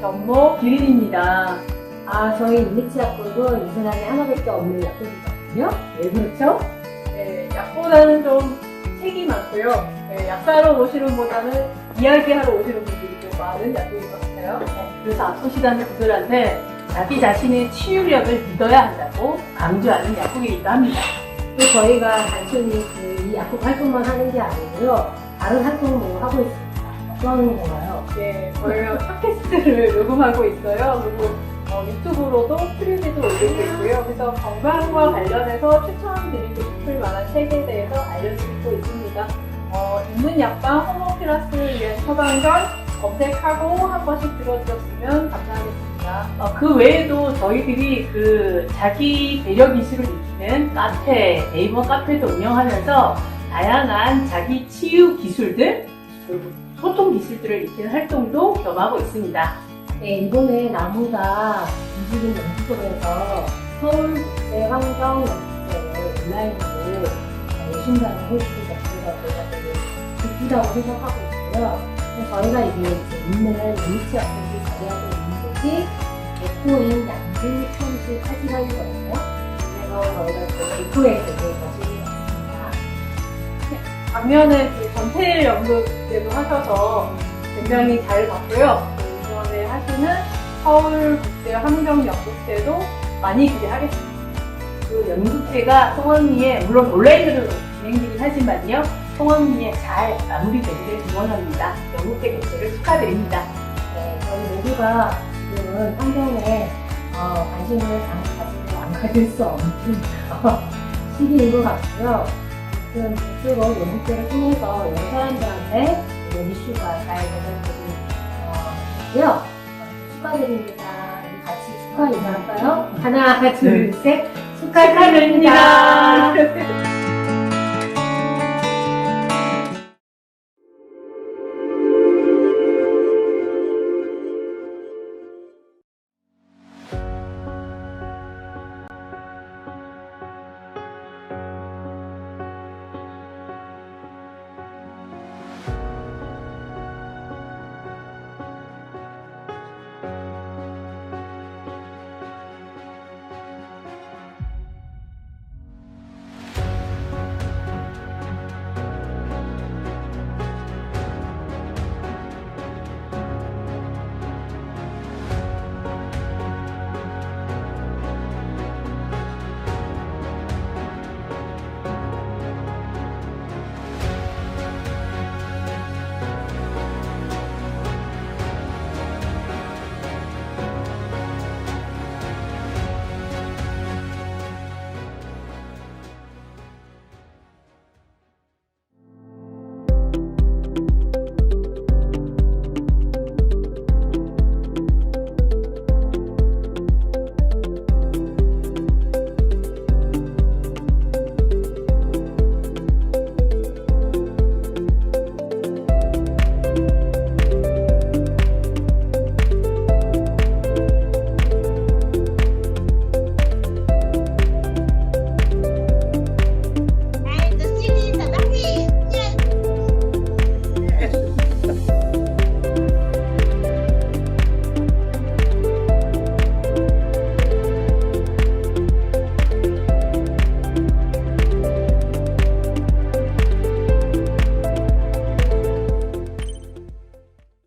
견모 기린입니다. 저희 이니치 약국은 이 세상에 하나밖에 없는 약국이거든요. 왜 그렇죠? 네, 약보다는 좀 책이 많고요. 네, 약 사러 오시는 분보다는 이야기하러 오시는 분들이 좀 많은 약국인 것 같아요. 네, 그래서 아프시다는 분들한테 자기 자신의 치유력을 믿어야 한다고 강조하는 약국이기도 합니다. 또 저희가 단순히 이 약국 활동만 하는 게 아니고요. 다른 활동도 하고 있습니다. 어떤 건가요? 네, 저희가 팟캐스트를 녹음하고 있어요. 그리고 유튜브로도 프리즈도 올리고 있고요. 그래서 건강과 관련해서 추천드리고 싶을 만한 책에 대해서 알려드리고 있습니다. 있는 약방 호모피라스를 위한 처방전 검색하고 한 번씩 들어주셨으면 감사하겠습니다. 그 외에도 저희들이 자기 배려 기술을 익히는 카페, 네이버 카페도 운영하면서 다양한 자기 치유 기술들, 그리고 소통 기술들을 익히는 활동도 겸하고 있습니다. 네, 이번에 나무가 움직인 연구소에서 서울국제환경연극제를 온라인으로 예술가는 홀수 작품가 저희가 되게 기쁘다고 생각하고 있고요. 저희가 이제 있는 이니치 약국이 자리하고 있는 곳이 에코인 양주 천수 84이거든요. 그래서 저희가 또 에코에 되게 관심이 많습니다. 작년에 전태 연극제도 하셔서 굉장히 잘 봤고요. 이번에 하시는 서울국제환경연극제도 많이 기대하겠습니다. 그 연극제가 송언니의, 물론 온라인으로 진행되긴 하지만요, 송언니의 잘 마무리되기를 기원합니다. 연극제 개최를 축하드립니다. 네, 저희 모두가 지금은 환경에 관심을 가지고 안 가질 수 없는 시기인 것 같고요. 아무튼 앞으로 연극제를 통해서 여러 사람들한테 이런 이슈가 잘 전달되고 축하드립니다. 우리 같이 축하 인사할까요? 하나, 둘, 셋. 축하드립니다.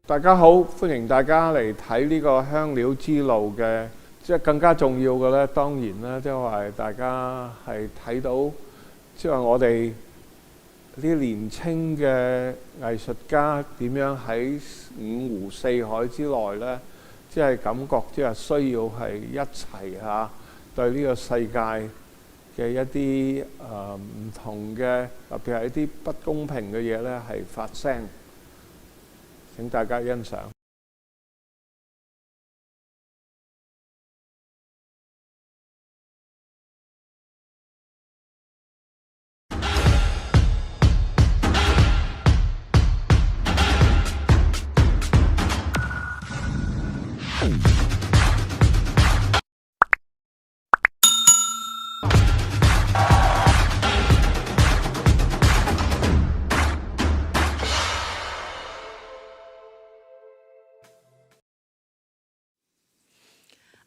大家好，歡迎大家嚟睇呢個香料之路嘅，即係更加重要嘅咧，當然啦，即係話大家係睇到，即係話我哋啲年青嘅藝術家點樣喺五湖四海之內咧，即係感覺即係需要係一齊對呢個世界嘅一啲唔同嘅，特別係一啲不公平嘅嘢咧，係發聲。請大家欣賞。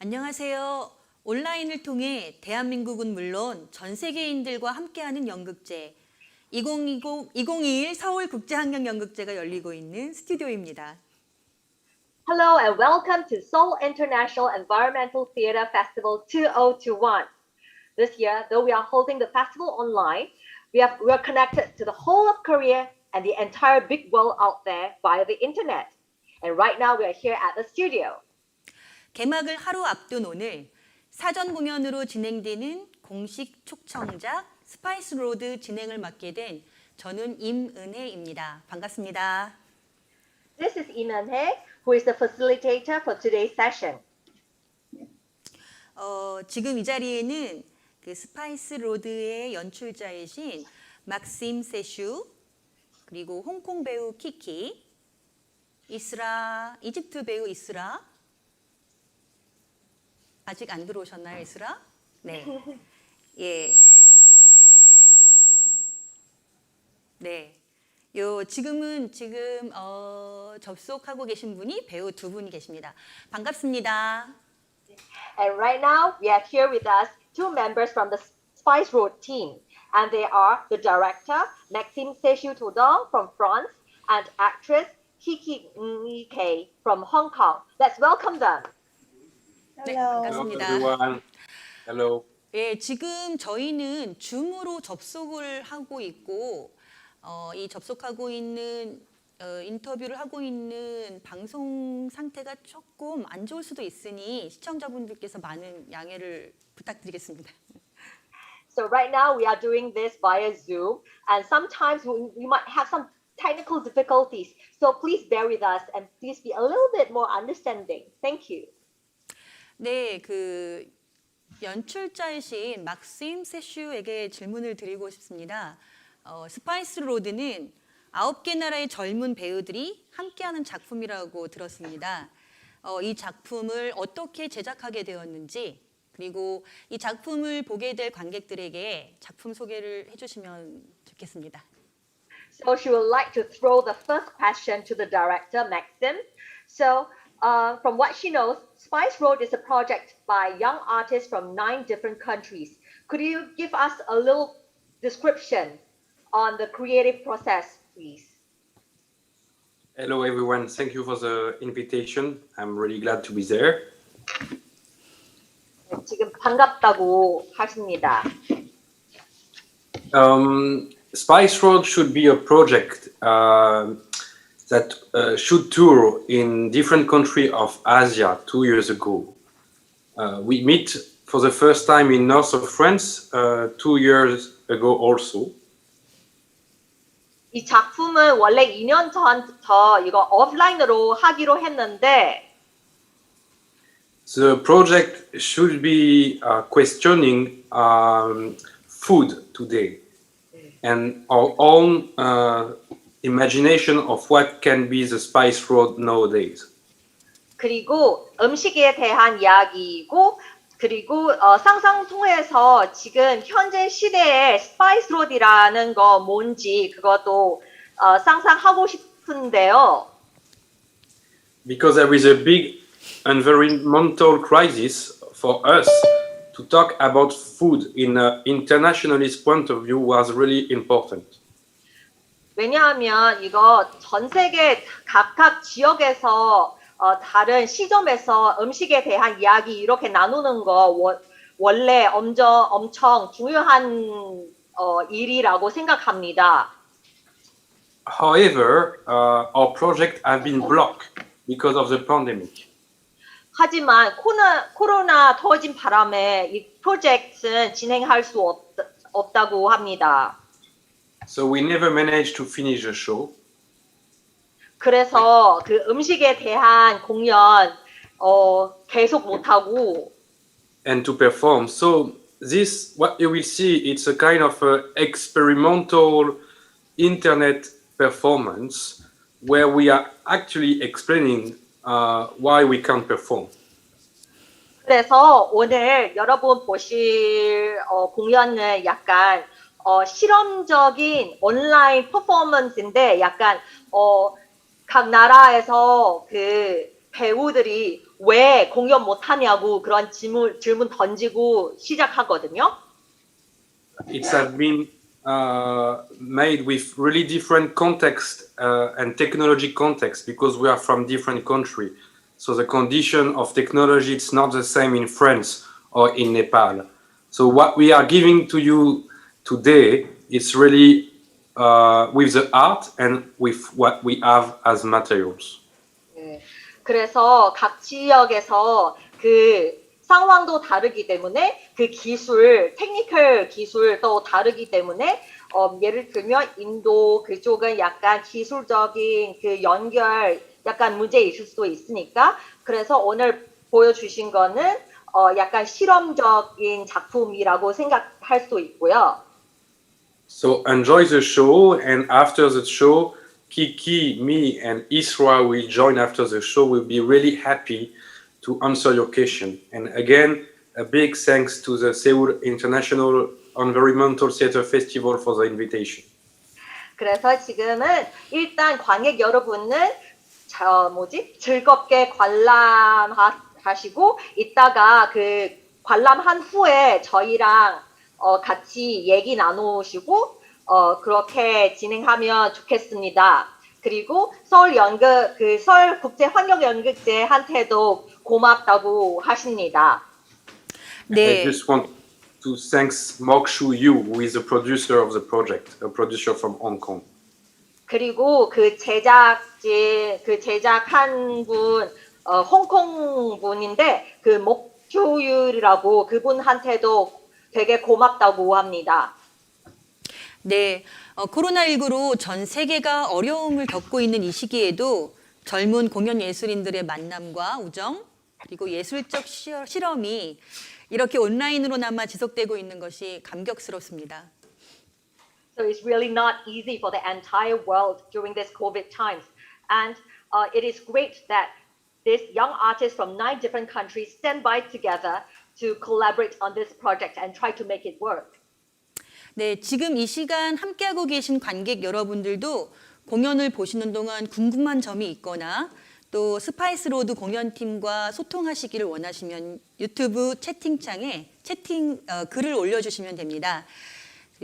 안녕하세요. 온라인을 통해 대한민국은 물론 전 세계인들과 함께하는 연극제 2021 서울국제환경연극제가 열리고 있는 스튜디오입니다. Hello and welcome to Seoul International Environmental Theatre Festival 2021. This year, though we are holding the festival online, we are connected to the whole of Korea and the entire big world out there via the internet. And right now we are here at the studio. 개막을 하루 앞둔 오늘 사전 공연으로 진행되는 공식 초청작 스파이스 로드 진행을 맡게 된 저는 임은혜입니다. 반갑습니다. This is Im Eun-hae, who is the facilitator for today's session. 지금 이 자리에는 그 스파이스 로드의 연출자이신 막심 세슈, 그리고 홍콩 배우 키키, 이스라, 이집트 배우 이스라, 아직 안 들어오셨나요, 이스라? 네. 예. 네. 지금 접속하고 계신 분이 배우 두 분이 계십니다. 반갑습니다. And right now we have here with us two members from the Spice Road team. And they are the director, Maxime Seshu-Todong from France, and actress Kiki Ng-K from Hong Kong. Let's welcome them. 네, Hello 반갑습니다. everyone. Hello. 예, 지금 저희는 줌으로 접속을 하고 있고, 이 접속하고 있는 인터뷰를 하고 있는 방송 상태가 조금 안 좋을 수도 있으니 시청자분들께서 많은 양해를 부탁드리겠습니다. So right now we are doing this via Zoom, and sometimes we might have some technical difficulties. So please bear with us and please be a little bit more understanding. Thank you. 네, 그 연출자이신 막심 세슈에게 질문을 드리고 싶습니다. 스파이스 로드는 9개 나라의 젊은 배우들이 함께하는 작품이라고 들었습니다. 이 작품을 어떻게 제작하게 되었는지, 그리고 이 작품을 보게 될 관객들에게 작품 소개를 해주시면 좋겠습니다. So she would like to throw the first question to the director, Maxim. So from what she knows, Spice Road is a project by young artists from 9 different countries. Could you give us a little description on the creative process, please? Hello everyone. Thank you for the invitation. I'm really glad to be there. 네, 지금 반갑다고 하십니다. Spice Road should be a project that should tour in different countries of Asia 2 years ago. We meet for the first time in north of France 2 years ago also. 이 작품은 원래 2년 전부터 이거 오프라인으로 하기로 했는데 The project should be questioning food today and our own imagination of what can be the Spice Road nowadays. 그리고 음식에 대한 이야기이고 그리고 상상 통해서 지금 현재 시대의 스파이스 로드라는 거 뭔지 그것도 상상하고 싶은데요. Because there is a big environmental crisis for us to talk about food in an internationalist point of view was really important. 왜냐하면 이거 전 세계 각각 지역에서 다른 시점에서 음식에 대한 이야기 이렇게 나누는 거 원래 엄청 중요한 일이라고 생각합니다. However, our project has been blocked because of the pandemic. 하지만 코로나 터진 바람에 이 프로젝트는 진행할 수 없다고 합니다. So we never managed to finish the show. 그래서 그 음식에 대한 공연 계속 못하고 And to perform. So this, what you will see, it's a kind of experimental internet performance where we are actually explaining why we can't perform. 그래서 오늘 여러분 보실 공연은 약간 실험적인 온라인 퍼포먼스인데 약간 각 나라에서 그 배우들이 왜 공연 못하냐고 그런 질문 던지고 시작하거든요. It's have been made with really different context and technology context because we are from different country. So the condition of technology it's not the same in France or in Nepal. So what we are giving to you today is really with the art and with what we have as materials. 네. 그래서 각 지역에서 그 상황도 다르기 때문에 그 기술, 테크니컬 기술도 다르기 때문에 예를 들면 인도 그쪽은 약간 기술적인 그 연결 약간 문제 있을 수도 있으니까 그래서 오늘 보여주신 거는 약간 실험적인 작품이라고 생각할 수도 있고요. So enjoy the show, and after the show, Kiki, me, and Isra will join after the show. We'll be really happy to answer your question. And again, a big thanks to the Seoul International Environmental Theatre Festival for the invitation. 그래서 지금은 일단 관객 여러분은 즐겁게 관람하시고 이따가 그 관람한 후에 저희랑 같이 얘기 나누시고 그렇게 진행하면 좋겠습니다. 그리고 서울국제환경연극제한테도 고맙다고 하십니다. 네. I just want to thank Mok Shu Yu, who is the producer of the project, a producer from Hong Kong. 그리고 그 제작한 분 홍콩 분인데 그 목조율이라고 그분한테도 되게 고맙다고 합니다. 네, 코로나19로 전 세계가 어려움을 겪고 있는 이 시기에도 젊은 공연 예술인들의 만남과 우정, 그리고 예술적 실험이 이렇게 온라인으로나마 지속되고 있는 것이 감격스럽습니다. So it's really not easy for the entire world during this COVID times. And it is great that these young artists from 9 different countries stand by together to collaborate on this project and try to make it work. 네, 지금 이 시간 함께하고 계신 관객 여러분들도 공연을 보시는 동안 궁금한 점이 있거나 또 스파이스 로드 공연팀과 소통하시기를 원하시면 유튜브 채팅창에 글을 올려주시면 됩니다.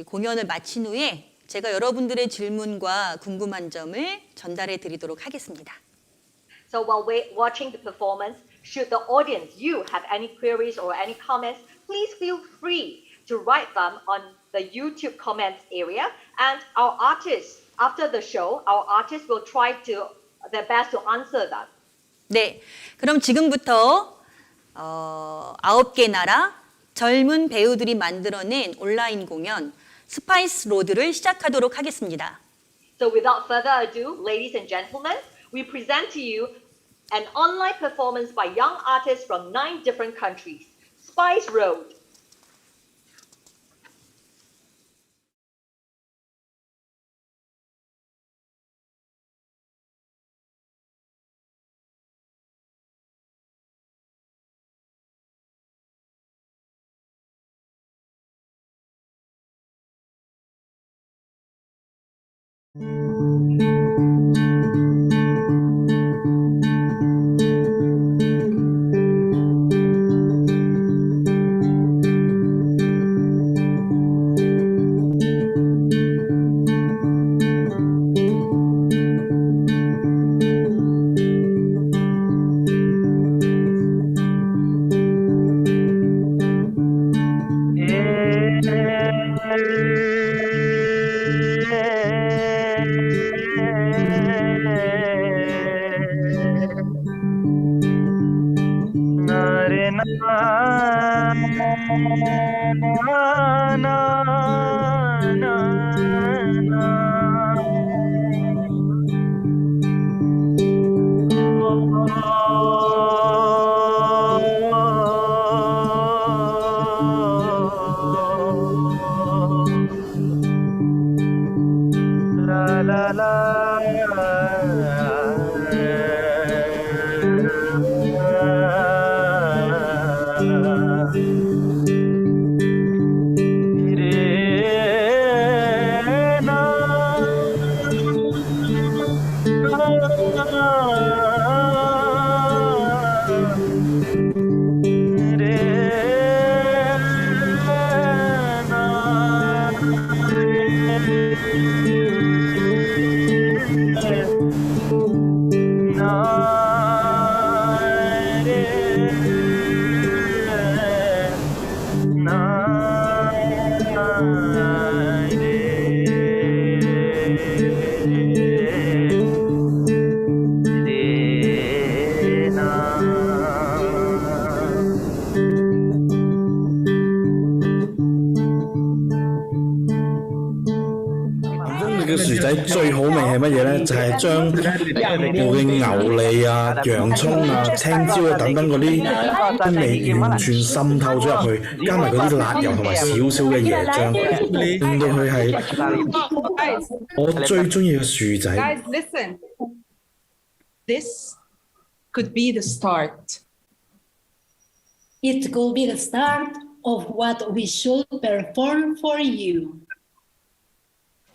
공연을 마친 후에 제가 여러분들의 질문과 궁금한 점을 전달해 드리도록 하겠습니다. So while watching the performance, should the audience, you have any queries or any comments, please feel free to write them on the YouTube comments area. And our artists, after the show, our artists will try their best to answer them. 네, 그럼 지금부터 9개 나라 젊은 배우들이 만들어낸 온라인 공연 스파이스 로드를 시작하도록 하겠습니다. So without further ado, ladies and gentlemen, we present to you an online performance by young artists from 9 different countries, Spice Road. 個薯仔最好味係乜嘢呢？就係將我嘅牛脷啊、洋葱啊、青椒啊等等嗰啲味完全滲透咗入去，加埋嗰啲辣油同埋少少嘅椰漿，令到佢係我最中意嘅薯仔。Guys, listen. This could be the start. It could be the start of what we should perform for you.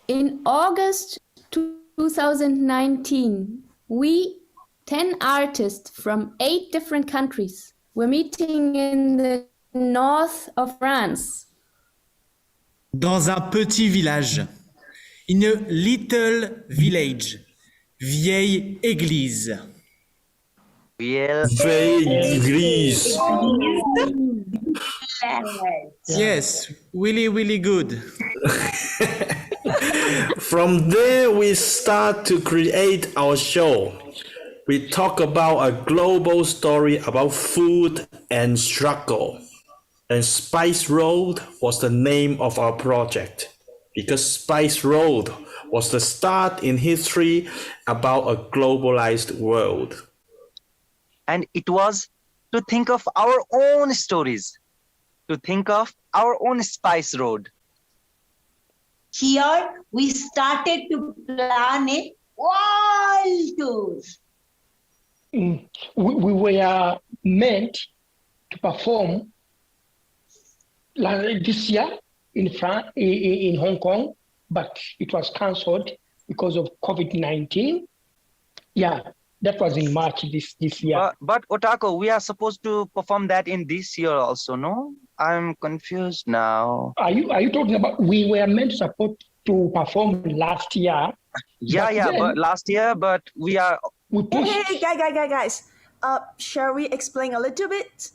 In August 2019, we, 10 artists from 8 different countries, were meeting in the north of France. Dans un petit village. In a little village. Vieille église. Vieille église. Yes, really, really good. From there, we start to create our show. We talk about a global story about food and struggle. And Spice Road was the name of our project, because Spice Road was the start in history about a globalized world. And it was to think of our own stories, to think of our own Spice Road. Here, we started to plan a world tour. We were meant to perform this year in France, in Hong Kong, but it was cancelled because of COVID-19. Yeah, that was in March this year. But Otako, we are supposed to perform that in this year also, no? I'm confused now. Are you talking about we were meant to perform last year? But last year, but we are. Hey, guys. Shall we explain a little bit?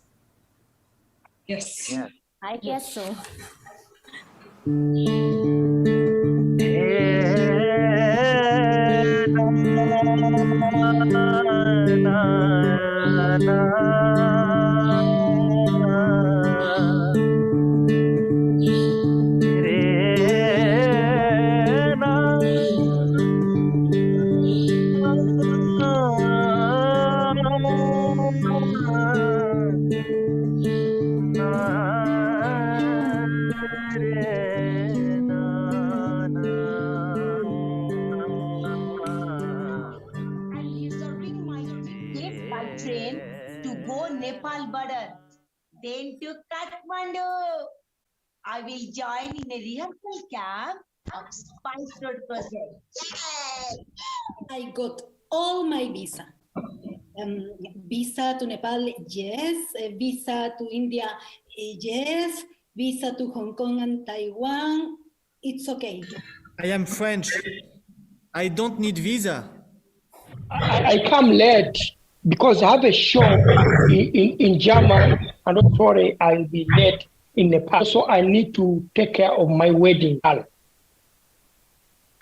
Yes. Yeah. I guess so. Train to go Nepal border, then to Kathmandu. I will join in a rehearsal camp of Spice Road project. Yay! I got all my visa. Visa to Nepal, yes. Visa to India, yes. Visa to Hong Kong and Taiwan, it's okay. I am French. I don't need visa. I come late because I have a show in German, and sorry, I'll be late in Nepal. So I need to take care of my wedding. I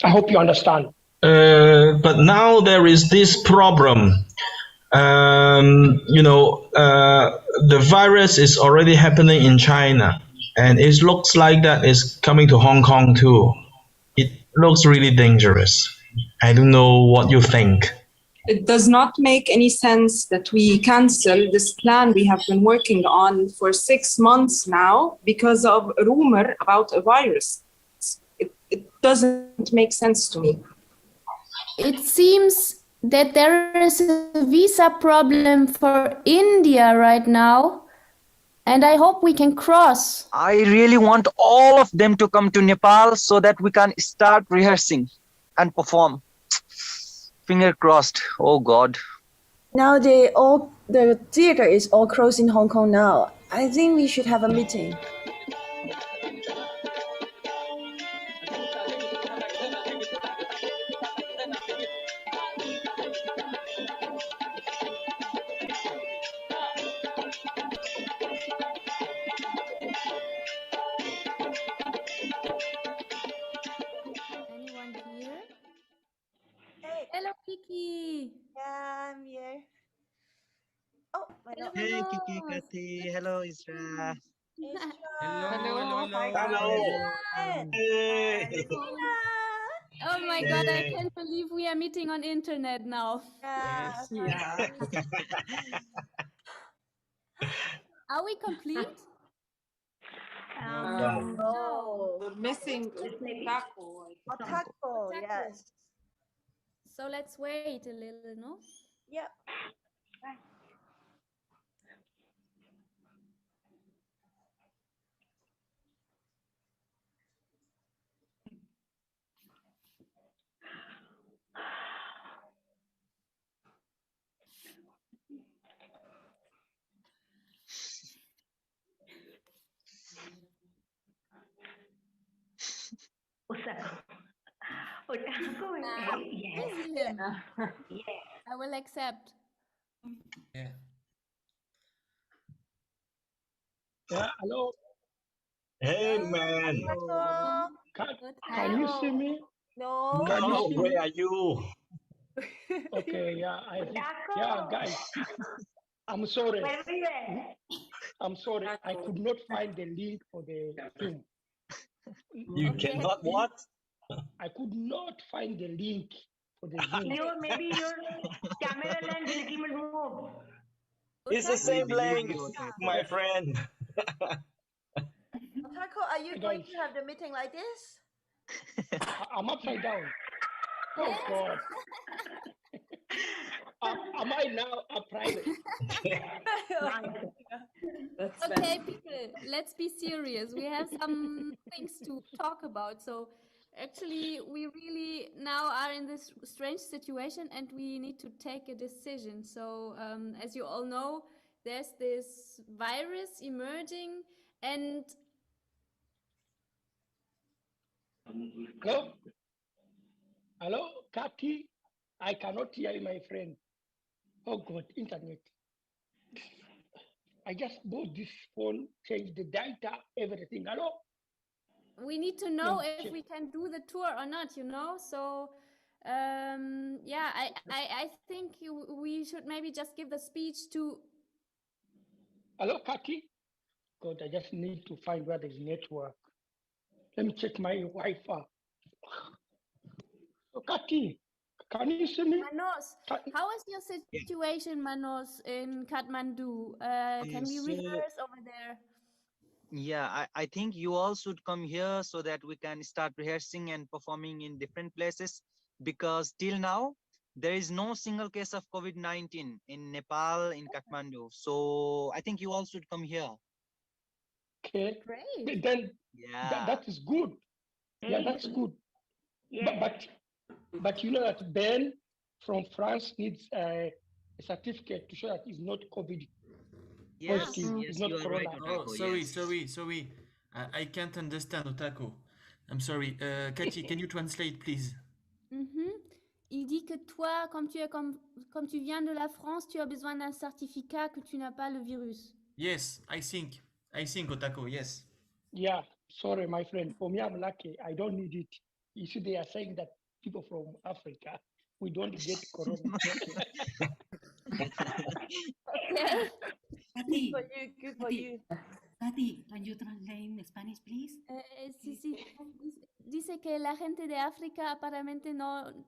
hope you understand. But now there is this problem. The virus is already happening in China, and it looks like that is coming to Hong Kong too. It looks really dangerous. I don't know what you think. It does not make any sense that we cancel this plan we have been working on for 6 months now because of a rumor about a virus. It doesn't make sense to me. It seems that there is a visa problem for India right now, and I hope we can cross. I really want all of them to come to Nepal so that we can start rehearsing and perform. Finger crossed. Oh God. Now the theater is all closed in Hong Kong now. I think we should have a meeting. Anyone here? Hey. Hello, Kiki. Yeah, I'm here. Oh, Hello, Hey, Kiki, Manos. Kathy. Hello, Isra. Hello. Hi, Hello. Gavin. Hey. Tina. Oh my God, I can't believe we are meeting on internet now. Yeah. Are we complete? No. No. We're missing Otako. Otako, yes. So let's wait a little, no? Yeah. Busy him. I will accept. Yeah. Yeah, hello. Hey, man. Otako. Can you see me? No. Can you No, see where me? are you? Okay, yeah, I think, yeah, guys, I'm sorry. I'm sorry. I could not find the link for the Zoom. You cannot what? I could not find the link for the Zoom. Maybe your camera lens a little bit moved. It's the same length, Otako. my friend. Otako, are you going to have the meeting like this? I'm upside down. Oh, God. Am I now a private? Okay, people, let's be serious. We have some things to talk about. So actually, we really now are in this strange situation and we need to take a decision. So as you all know, there's this virus emerging and Hello? Hello, Kathy? I cannot hear you, my friend. Oh, God, internet. I just bought this phone, changed the data, everything. Hello? we need to know if we can do the tour or not, you know? So yeah, I think we should maybe just give the speech to... Hello, Kathy? God, I just need to find where there's network. Let me check my Wi-Fi. Oh, Kathy, can you see me? Manos, how is your situation, Manos, in Kathmandu? Can we So, rehearse over there? yeah, I think you all should come here so that we can start rehearsing and performing in different places, because till now there is no single case of COVID-19 in Nepal, in Kathmandu. So I think you all should come here. Okay. Great. Then Yeah. that is good. Yeah, that's good. But you know that Ben from France needs a certificate to show that he's not COVID Yes, positive, yes, he's not you are right, corona. Oh, Otako. sorry, Yes. sorry. I can't understand Otako. I'm sorry. Cathy, can you translate, please? Il dit que toi, comme tu viens de la France, tu as besoin d'un certificat que tu n'as pas le virus. Yes, I think Otako, yes. Yeah, sorry, my friend. For me, I'm lucky. I don't need it. You see, they are saying that people from Africa, we don't get corona. Okay. Good for you, good for you. Tati, can you translate in Spanish, please? Sí. Dice que la gente de África aparentemente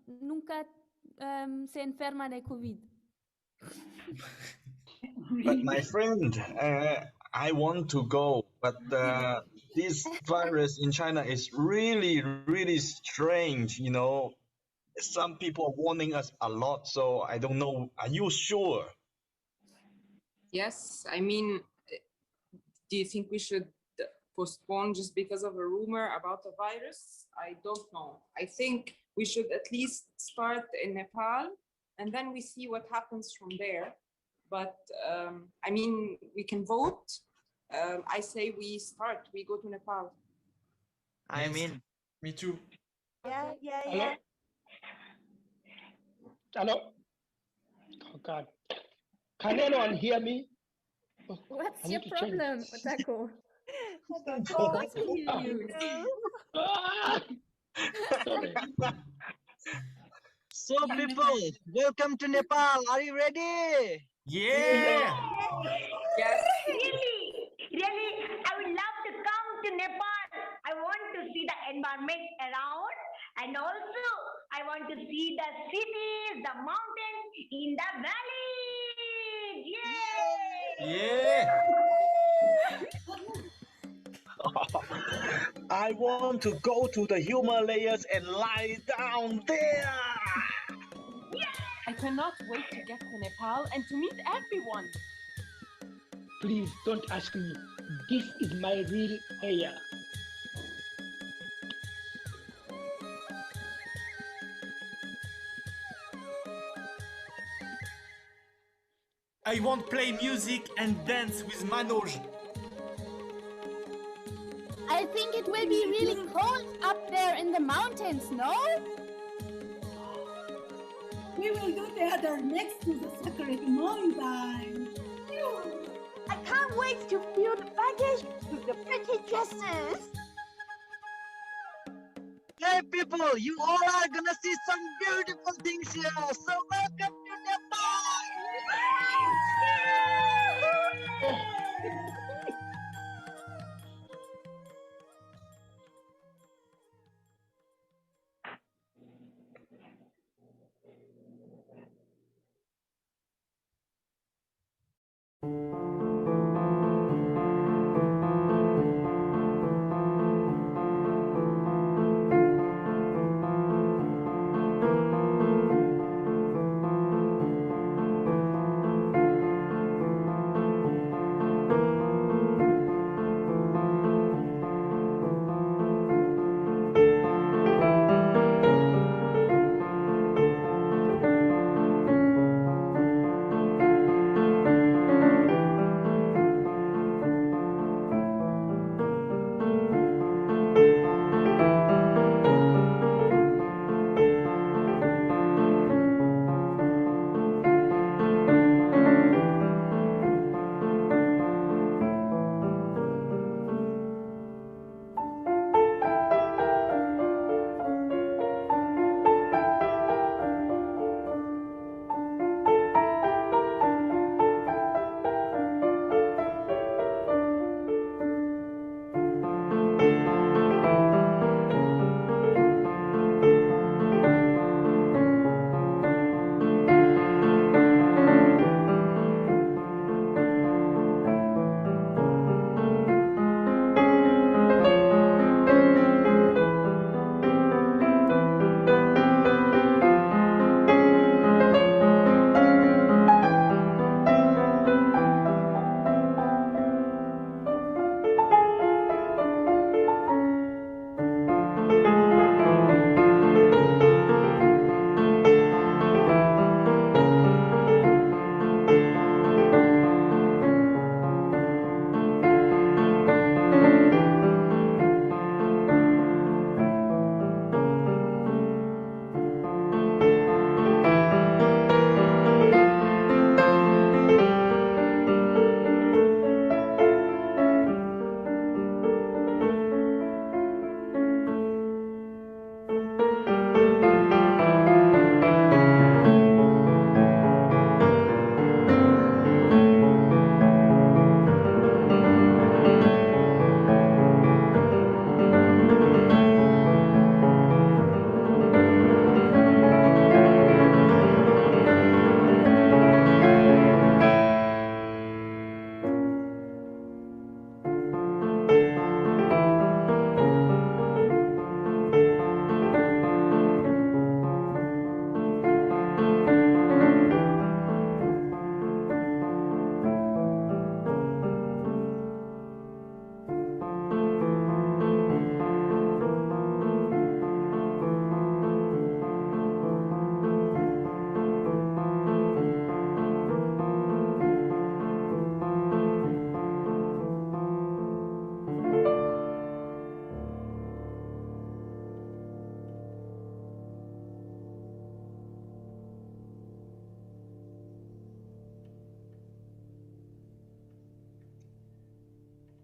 nunca se enferma de COVID. But my friend, I want to go, but this virus in China is really, really strange. You know, some people are warning us a lot, so I don't know. Are you sure? Yes, I mean, do you think we should postpone just because of a rumor about the virus? I don't know. I think we should at least start in Nepal and then we see what happens from there. But I mean, we can vote. I say we go to Nepal. I'm Yes, in. me too. Yeah, yeah, Hello? yeah. Hello? Oh God. Can anyone hear me? Oh, What's I your need to change. problem, Otako? Of Of course. course we hear you. Ah, sorry. So people, welcome to Nepal. Are you ready? Yeah! Yes. Really, really, I would love to come to Nepal. I want to see the environment around, and also I want to see the cities, the mountains in the valley. Yay! Yeah! I want to go to the Himalayas and lie down there. I cannot wait to get to Nepal and to meet everyone. Please don't ask me. This is my real hair. I want play music and dance with Manoj. I think it will be really cold up there in the mountains, no? We will do theater next to the sacred mountain. I can't wait to feel the baggage with the pretty dresses. Hey people, you all are gonna see some beautiful things here. So welcome to Nepal.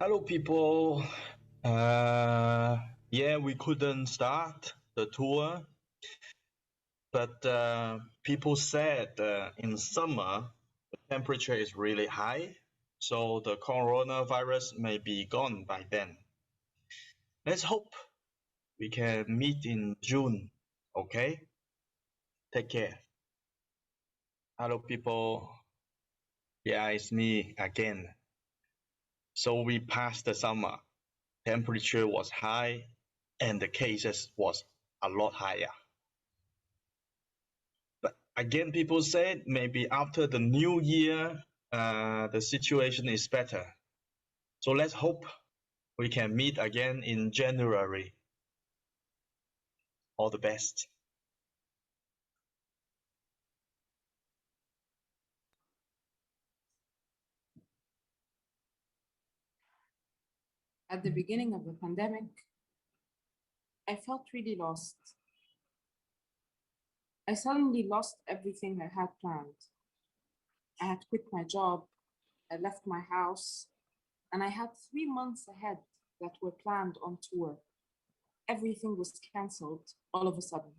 Hello, people. Yeah, we couldn't start the tour, but people said in summer the temperature is really high, so the coronavirus may be gone by then. Let's hope we can meet in June. Okay? Take care. Hello, people. Yeah, it's me again. So we passed the summer. Temperature was high and the cases was a lot higher. But again, people said maybe after the new year, the situation is better. So let's hope we can meet again in January. All the best. At the beginning of the pandemic, I felt really lost. I suddenly lost everything I had planned. I had quit my job, I left my house, and I had 3 months ahead that were planned on tour. Everything was canceled all of a sudden.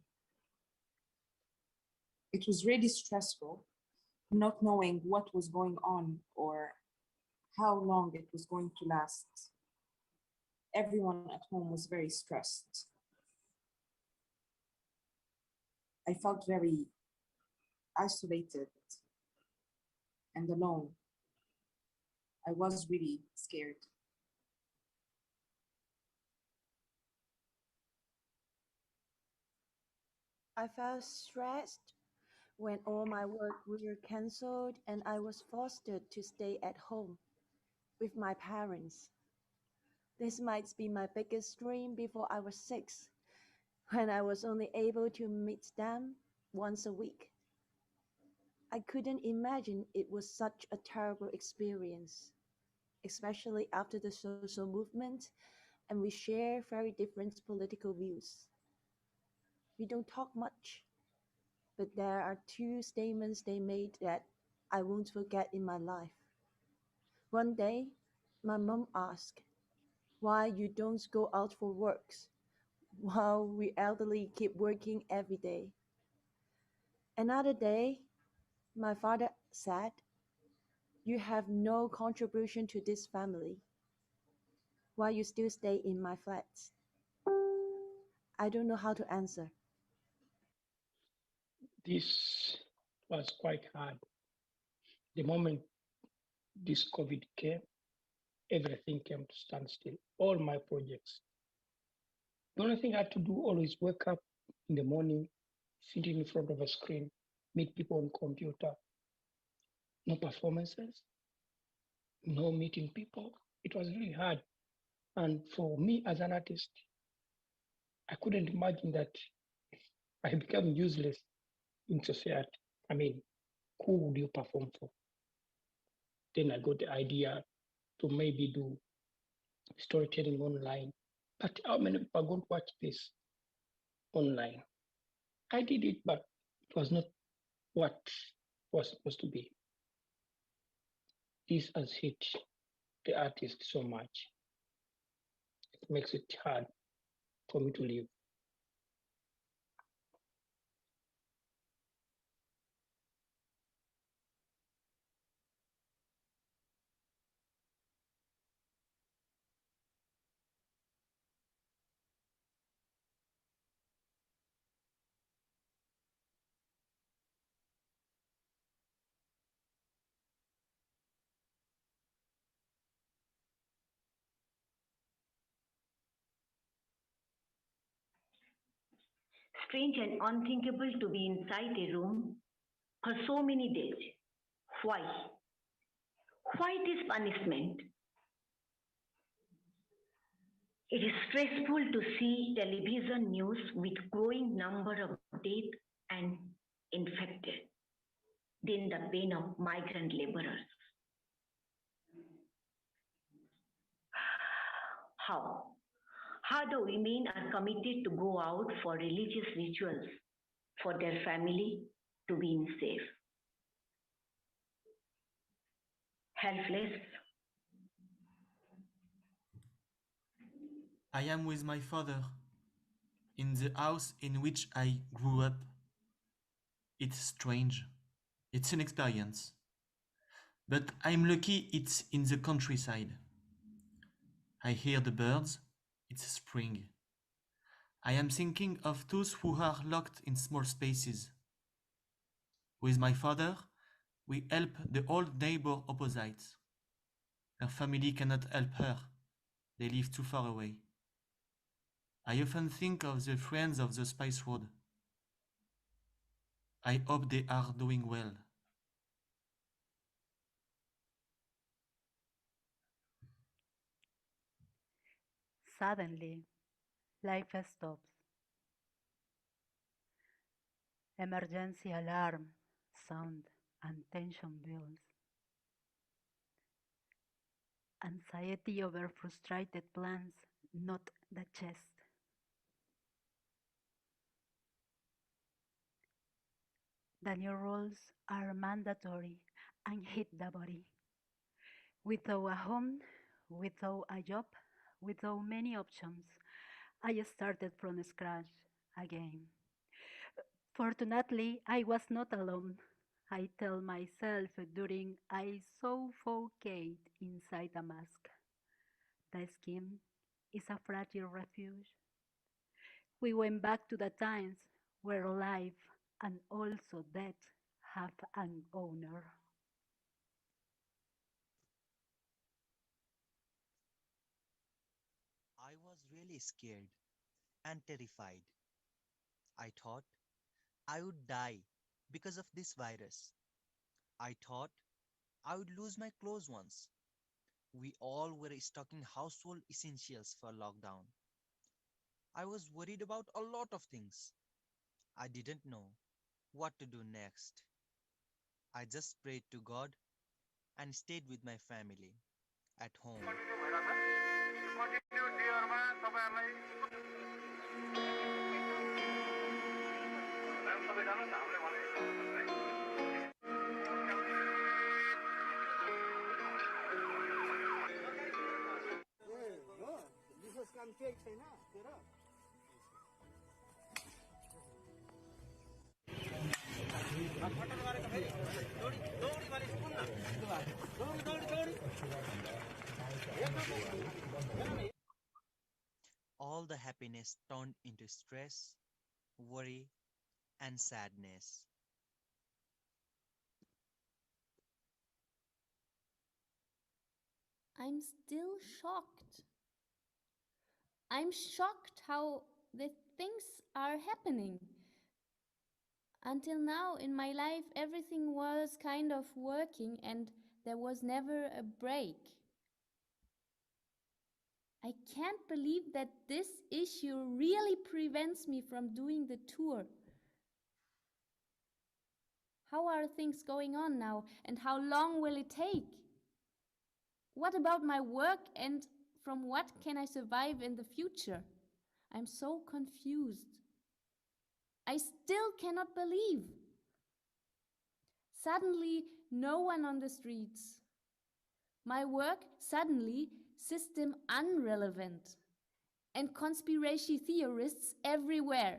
It was really stressful, not knowing what was going on or how long it was going to last. Everyone at home was very stressed. I felt very isolated and alone. I was really scared. I felt stressed when all my work were cancelled and I was forced to stay at home with my parents. This might be my biggest dream before I was 6, when I was only able to meet them once a week. I couldn't imagine it was such a terrible experience, especially after the social movement, and we share very different political views. We don't talk much, but there are 2 statements they made that I won't forget in my life. One day, my mom asked why you don't go out for works while we elderly keep working every day. Another day, my father said, "You have no contribution to this family. Why you still stay in my flat?" I don't know how to answer. This was quite hard. The moment this COVID came, everything came to standstill. All my projects. The only thing I had to do always wake up in the morning, sit in front of a screen, meet people on computer. No performances, no meeting people. It was really hard. And for me as an artist, I couldn't imagine that I became useless in society. I mean, who would you perform for? Then I got the idea to maybe do storytelling online. But how many people are going to watch this online? I did it, but it was not what was supposed to be. This has hit the artist so much. It makes it hard for me to live. Strange and unthinkable to be inside a room for so many days. Why? Why this punishment? It is stressful to see television news with growing number of death and infected. Then the pain of migrant laborers. How? How the women are committed to go out for religious rituals for their family to be safe. Helpless. I am with my father in the house in which I grew up. It's strange. It's an experience. But I'm lucky it's in the countryside. I hear the birds. It's spring. I am thinking of those who are locked in small spaces. With my father, we help the old neighbor opposite. Her family cannot help her. They live too far away. I often think of the friends of the Spice Road. I hope they are doing well. Suddenly, life stops. Emergency alarm sound and tension builds. Anxiety over frustrated plans, not the chest. The new rules are mandatory and hit the body. Without a home, without a job, without many options, I started from scratch again. Fortunately, I was not alone. I tell myself during I suffocate inside a mask. The skin is a fragile refuge. We went back to the times where life and also death have an owner. I was really scared and terrified. I thought I would die because of this virus. I thought I would lose my close ones. We all were stocking household essentials for lockdown. I was worried about a lot of things. I didn't know what to do next. I just prayed to God and stayed with my family at home. All the happiness turned into stress, worry, and sadness. I'm still shocked. I'm shocked how the things are happening. Until now in my life, everything was kind of working and there was never a break. I can't believe that this issue really prevents me from doing the tour. How are things going on now and how long will it take? What about my work and from what can I survive in the future? I'm so confused. I still cannot believe. Suddenly, no one on the streets. My work suddenly system unrelevant. And conspiracy theorists everywhere.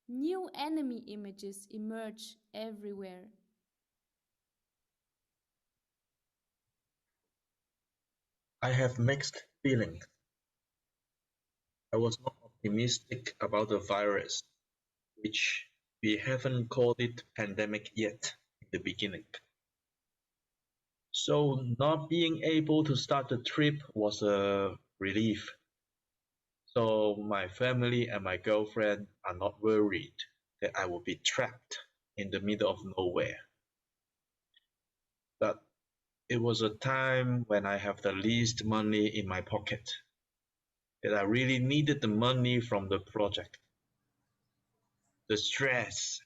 New enemy images emerge everywhere. I have mixed feelings. I was not optimistic about the virus, which we haven't called it pandemic yet in the beginning. So not being able to start the trip was a relief. So my family and my girlfriend are not worried that I will be trapped in the middle of nowhere. But it was a time when I have the least money in my pocket, that I really needed the money from the project. The stress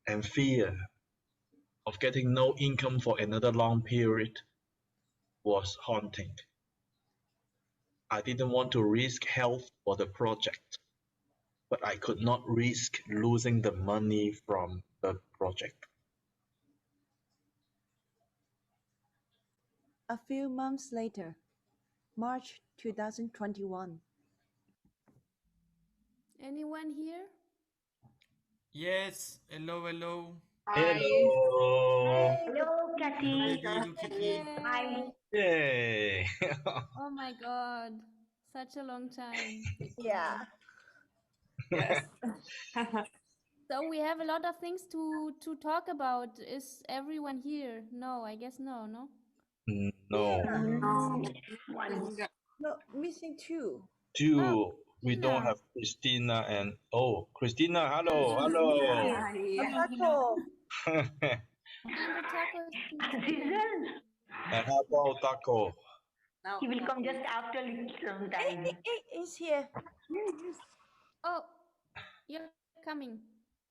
and fear of getting no income for another long period was haunting. I didn't want to risk health for the project, but I could not risk losing the money from the project. A few months later, March 2021. Anyone here? Yes, hello, hello. Hello. Hello, Kathy. Hello, Kiki. Hi. Yay. Oh my god, such a long time. Yeah. Yes. So we have a lot of things to talk about. Is everyone here? No, I guess no, no? No. One. No, missing two. Oh, We don't Christina. have Christina and Christina, hello, Hey, hello. Taco. And the tacos is here. Azizel. And how about Taco? He will come just after some time. He's here. Oh, you're coming.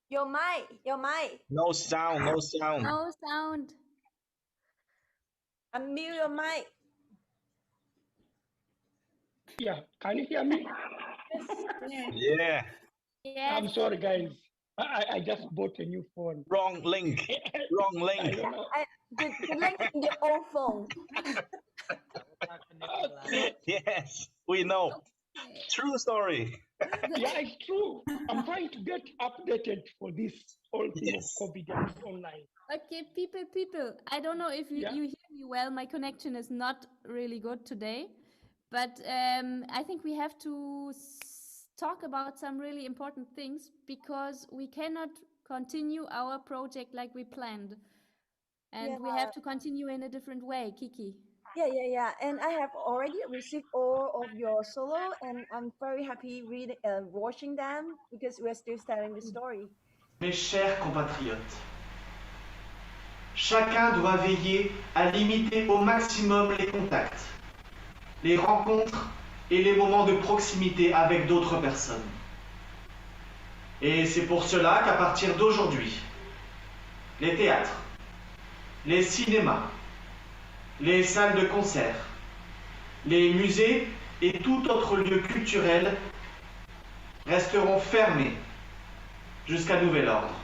Your mic, your mic. No sound, no sound. No sound. Unmute your mic. Yeah, can you hear me? Yeah. I'm Yes. sorry, guys. I just bought a new phone. Wrong link. Wrong I link. don't know. The link in your own phone. Okay. Yes, we know. Okay. True story. Yeah, it's true. I'm trying to get updated for this whole thing of Yes. COVID and it's online. Okay, people. I don't know if Yeah. you hear me well. My connection is not really good today. But I think we have to talk about some really important things because we cannot continue our project like we planned. And we have to continue in a different way, Kiki. Yeah. And I have already received all of your solo, and I'm very happy watching them because we're still telling the story. Mes chers compatriotes, chacun doit veiller à limiter au maximum les contacts, les rencontres et les moments de proximité avec d'autres personnes. Et c'est pour cela qu'à partir d'aujourd'hui, les théâtres, les cinémas, les salles de concert, les musées et tout autre lieu culturel resteront fermés jusqu'à nouvel ordre.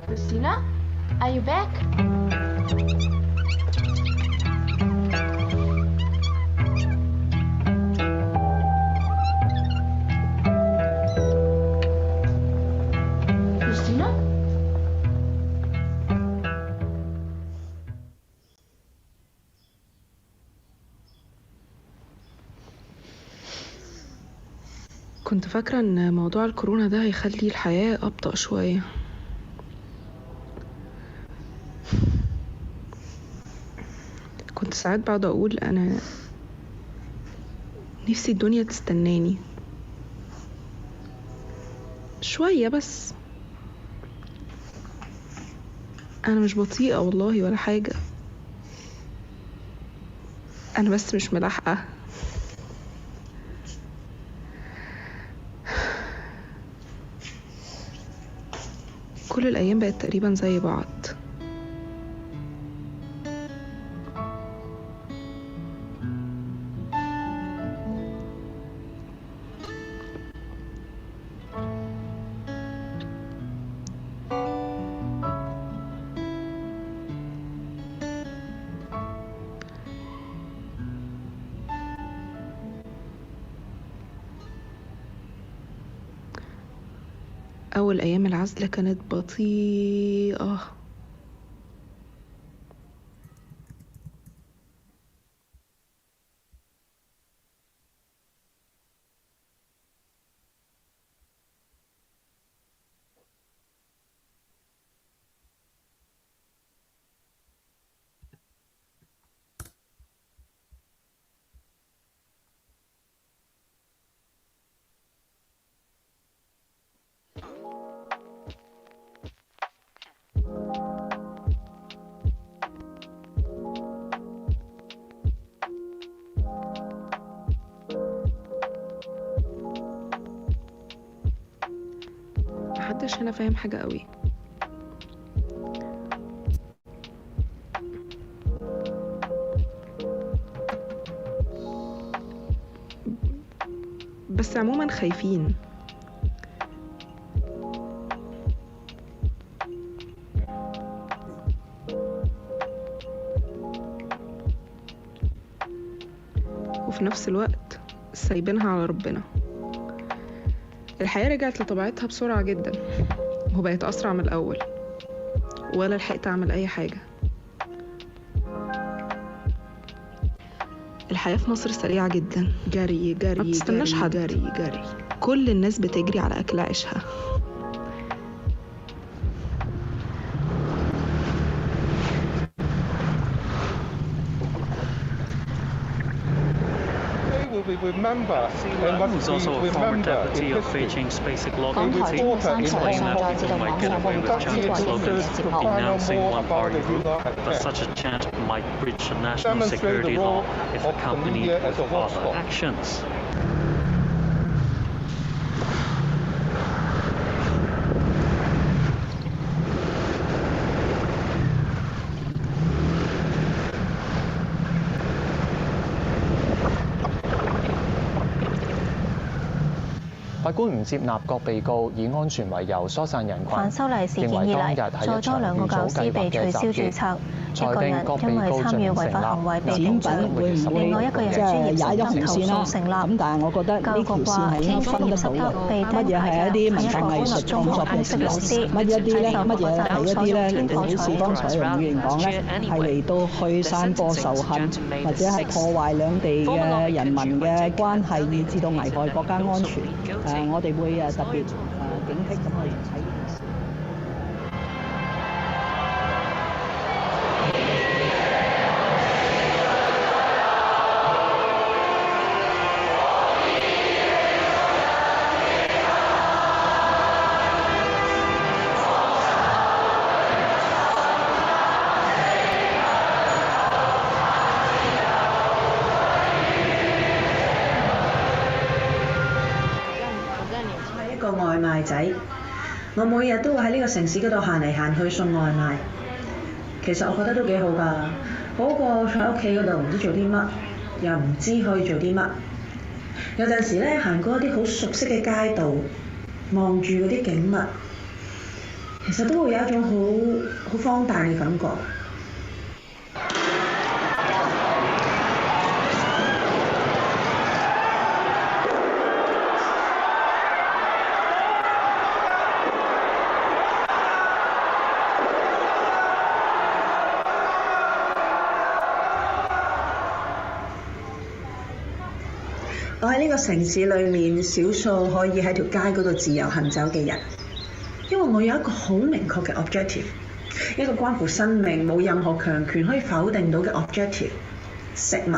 Christina, are you back? Christina? كنت فاكرة إن موضوع الكورونا ده هيخلي الحياة أبطأ شوية. كنت ساعات بقعد أقول أنا نفسي الدنيا تستناني شوية بس. أنا مش بطيئة والله ولا حاجة، أنا بس مش ملاحقة. كل الأيام بقت تقريبا زي بعض. أول أيام العزلة كانت بطيئة. محدش هنا فاهم حاجة قوي. بس عموما خايفين. وفي نفس الوقت سايبينها على ربنا. الحياة رجعت لطبيعتها بسرعة جدا وبقت أسرع من الأول، ولا لحقت أعمل أي حاجة. الحياة في مصر سريعة جدا، جري جري، ما بتستناش حد، جري جري، كل الناس بتجري على أكل عيشها. We remember, who's also a former deputy of Beijing's basic law committee, explained that people might get away with chanting slogans denouncing one party group, but such a chant might breach the national security law if accompanied with other actions.法官唔接納各被告以安全為由疏散人群，反修例事件以嚟，再多2個教師被取消註冊，一個人因為參與違法行為被檢控，另外一個人專業道德投訴成立。咁但係我覺得呢條線係應該分得到嘅。乜嘢係一啲文化藝術創作嘅事，乜一啲咧，乜嘢係一啲咧嚟到好似剛才容議員講咧，係嚟到去散播仇恨，或者係破壞兩地嘅人民嘅關係，以至到危害國家安全。我哋會特別警惕咁去睇呢件事。外賣仔，我每日都會喺呢個城市嗰度行嚟行去送外賣。其實我覺得都幾好㗎，好過坐喺屋企嗰度唔知做啲乜，又唔知可以做啲乜。有陣時咧行過一啲好熟悉嘅街道，望住嗰啲景物，其實都會有一種好荒誕嘅感覺。我喺呢個城市裏面，少數可以喺條街嗰度自由行走嘅人，因為我有一個好明確嘅 objective， 一個關乎生命冇任何強權可以否定到嘅 objective， 食物。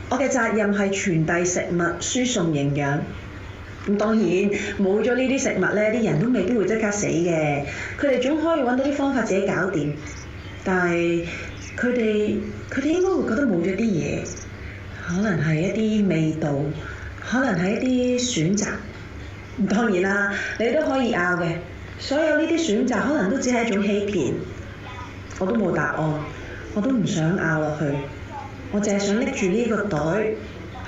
我嘅責任係傳遞食物，輸送營養。咁當然冇咗呢啲食物咧，啲人都未必會即刻死嘅，佢哋總可以揾到啲方法自己搞掂。但係佢哋應該會覺得冇咗啲嘢。可能係一啲味道，可能係一啲選擇。當然啦，你都可以拗嘅。所有呢啲選擇可能都只係一種欺騙。我都冇答案，我都唔想拗落去。我淨係想拎住呢個袋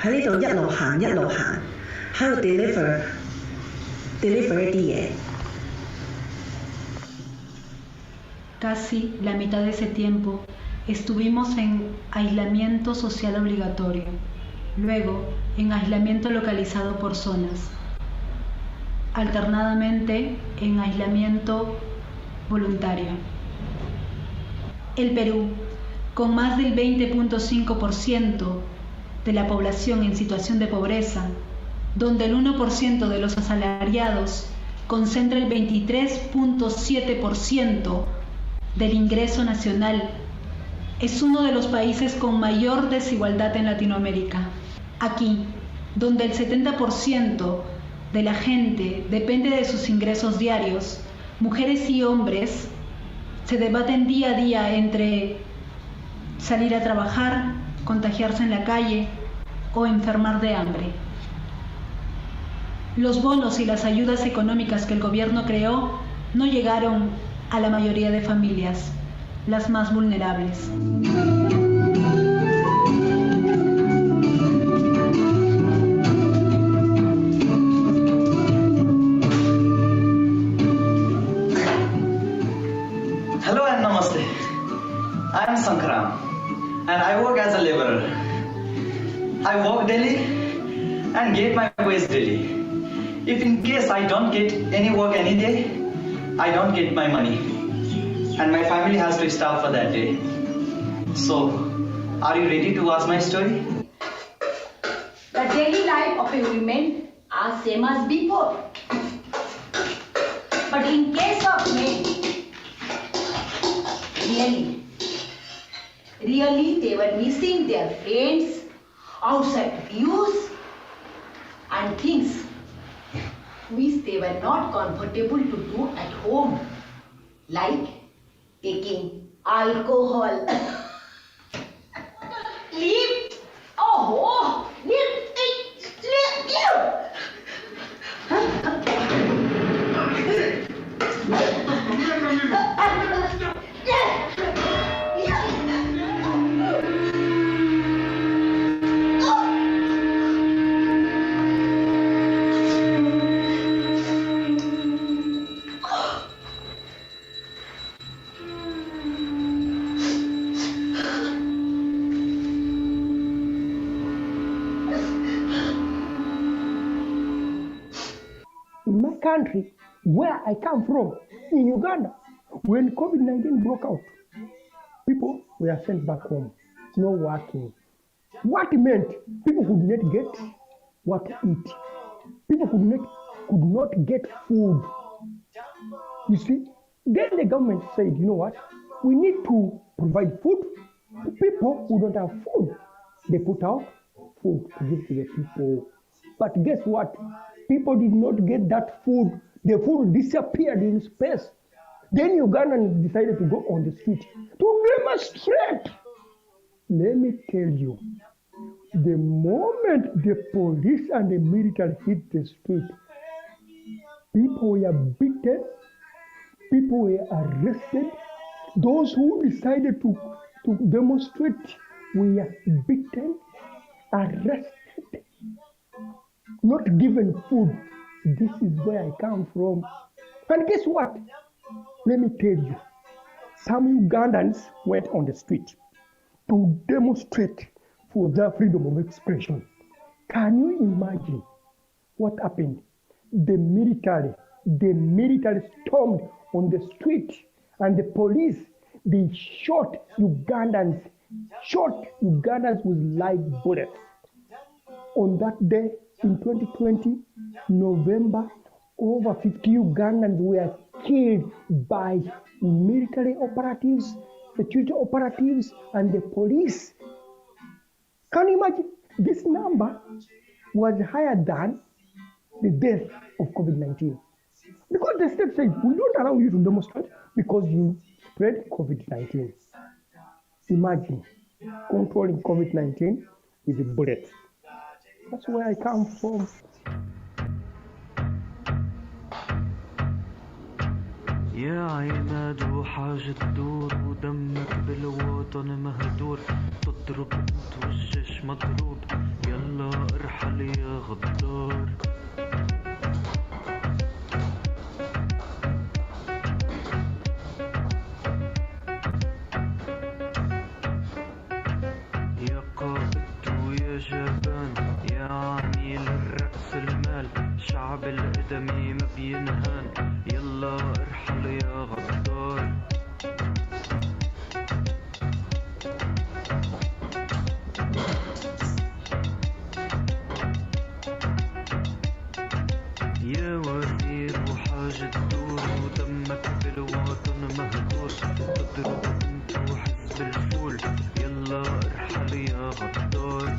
喺呢度一路行一路行，喺度 deliver 一啲嘢。Casi la mitad de ese tiempo estuvimos en aislamiento social obligatorio, luego en aislamiento localizado por zonas, alternadamente en aislamiento voluntario. El Perú, con más del 20.5% de la población en situación de pobreza, donde el 1% de los asalariados concentra el 23.7% del ingreso nacional, es uno de los países con mayor desigualdad en Latinoamérica. Aquí, donde el 70% de la gente depende de sus ingresos diarios, mujeres y hombres se debaten día a día entre salir a trabajar, contagiarse en la calle o enfermar de hambre. Los bonos y las ayudas económicas que el gobierno creó no llegaron a la mayoría de familias, las más vulnerables. Hello and namaste. I am Sankram and I work as a laborer. I walk daily and get my wage daily. If in case I don't get any work any day, I don't get my money and my family has to starve for that day. So, are you ready to watch my story? The daily life of a woman are same as before. But in case of men, really they were missing their friends, outside views and things which they were not comfortable to do at home, like taking alcohol. Leave! Oh, leave! In my country, where I come from, in Uganda, when COVID-19 broke out, people were sent back home, no working. What it meant, people could not get what to eat. People could not get food. You see, then the government said, you know what, we need to provide food to people who don't have food. They put out food to give to the people. But guess what? People did not get that food. The food disappeared in space. Then Ugandans decided to go on the street to demonstrate. Let me tell you, the moment the police and the military hit the street, people were beaten, people were arrested. Those who decided to demonstrate were beaten, arrested, not given food. This is where I come from. And guess what? Let me tell you, some Ugandans went on the street to demonstrate for their freedom of expression. Can you imagine what happened? The military stormed on the street, and the police, they shot Ugandans with live bullets. On that day, in 2020, November, over 50 Ugandans were killed by military operatives, security operatives, and the police. Can you imagine? This number was higher than the death of COVID-19. Because the state said, we don't allow you to demonstrate because you spread COVID-19. Imagine controlling COVID-19 with a bullet. That's where I come from. يا عماد وحاجة تدور ودمك بالوطن مهدور تضرب انت والجيش مضروب يلا ارحل يا غدار يا قائد ويا جبان يا عميل الرأس المال شعب القدمي ما بينهان يلا ارحل يا غدار يا وزير وحاجة تدور ودمك بالوطن مهدور تضرب انت وحزب الفول يلا ارحل يا غدار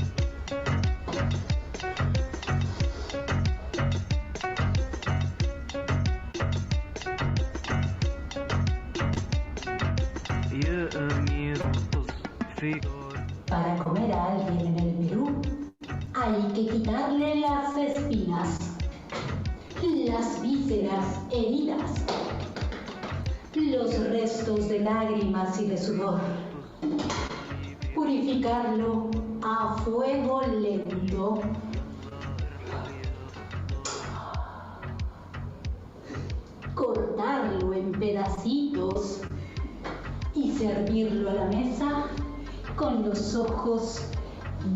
يا أمير طز في Para comer a alguien en el Perú hay que quitarle las espinas. vísceras heridas, los restos de lágrimas y de sudor. Purificarlo a fuego lento. Cortarlo en pedacitos y servirlo a la mesa con los ojos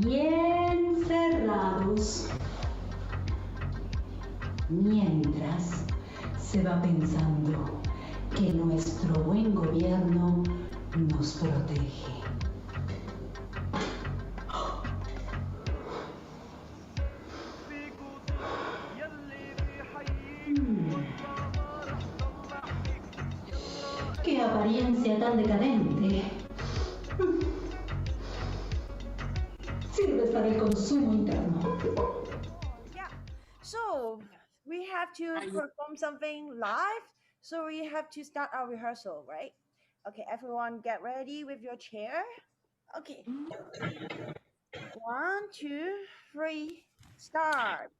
bien cerrados. Mientras se va pensando que nuestro buen gobierno nos protege. ¡Qué apariencia tan decadente! Sirve para el consumo interno. So we have to perform something live. So we have to start our rehearsal, right? Okay, everyone get ready with your chair. Okay. 1, 2, 3, start.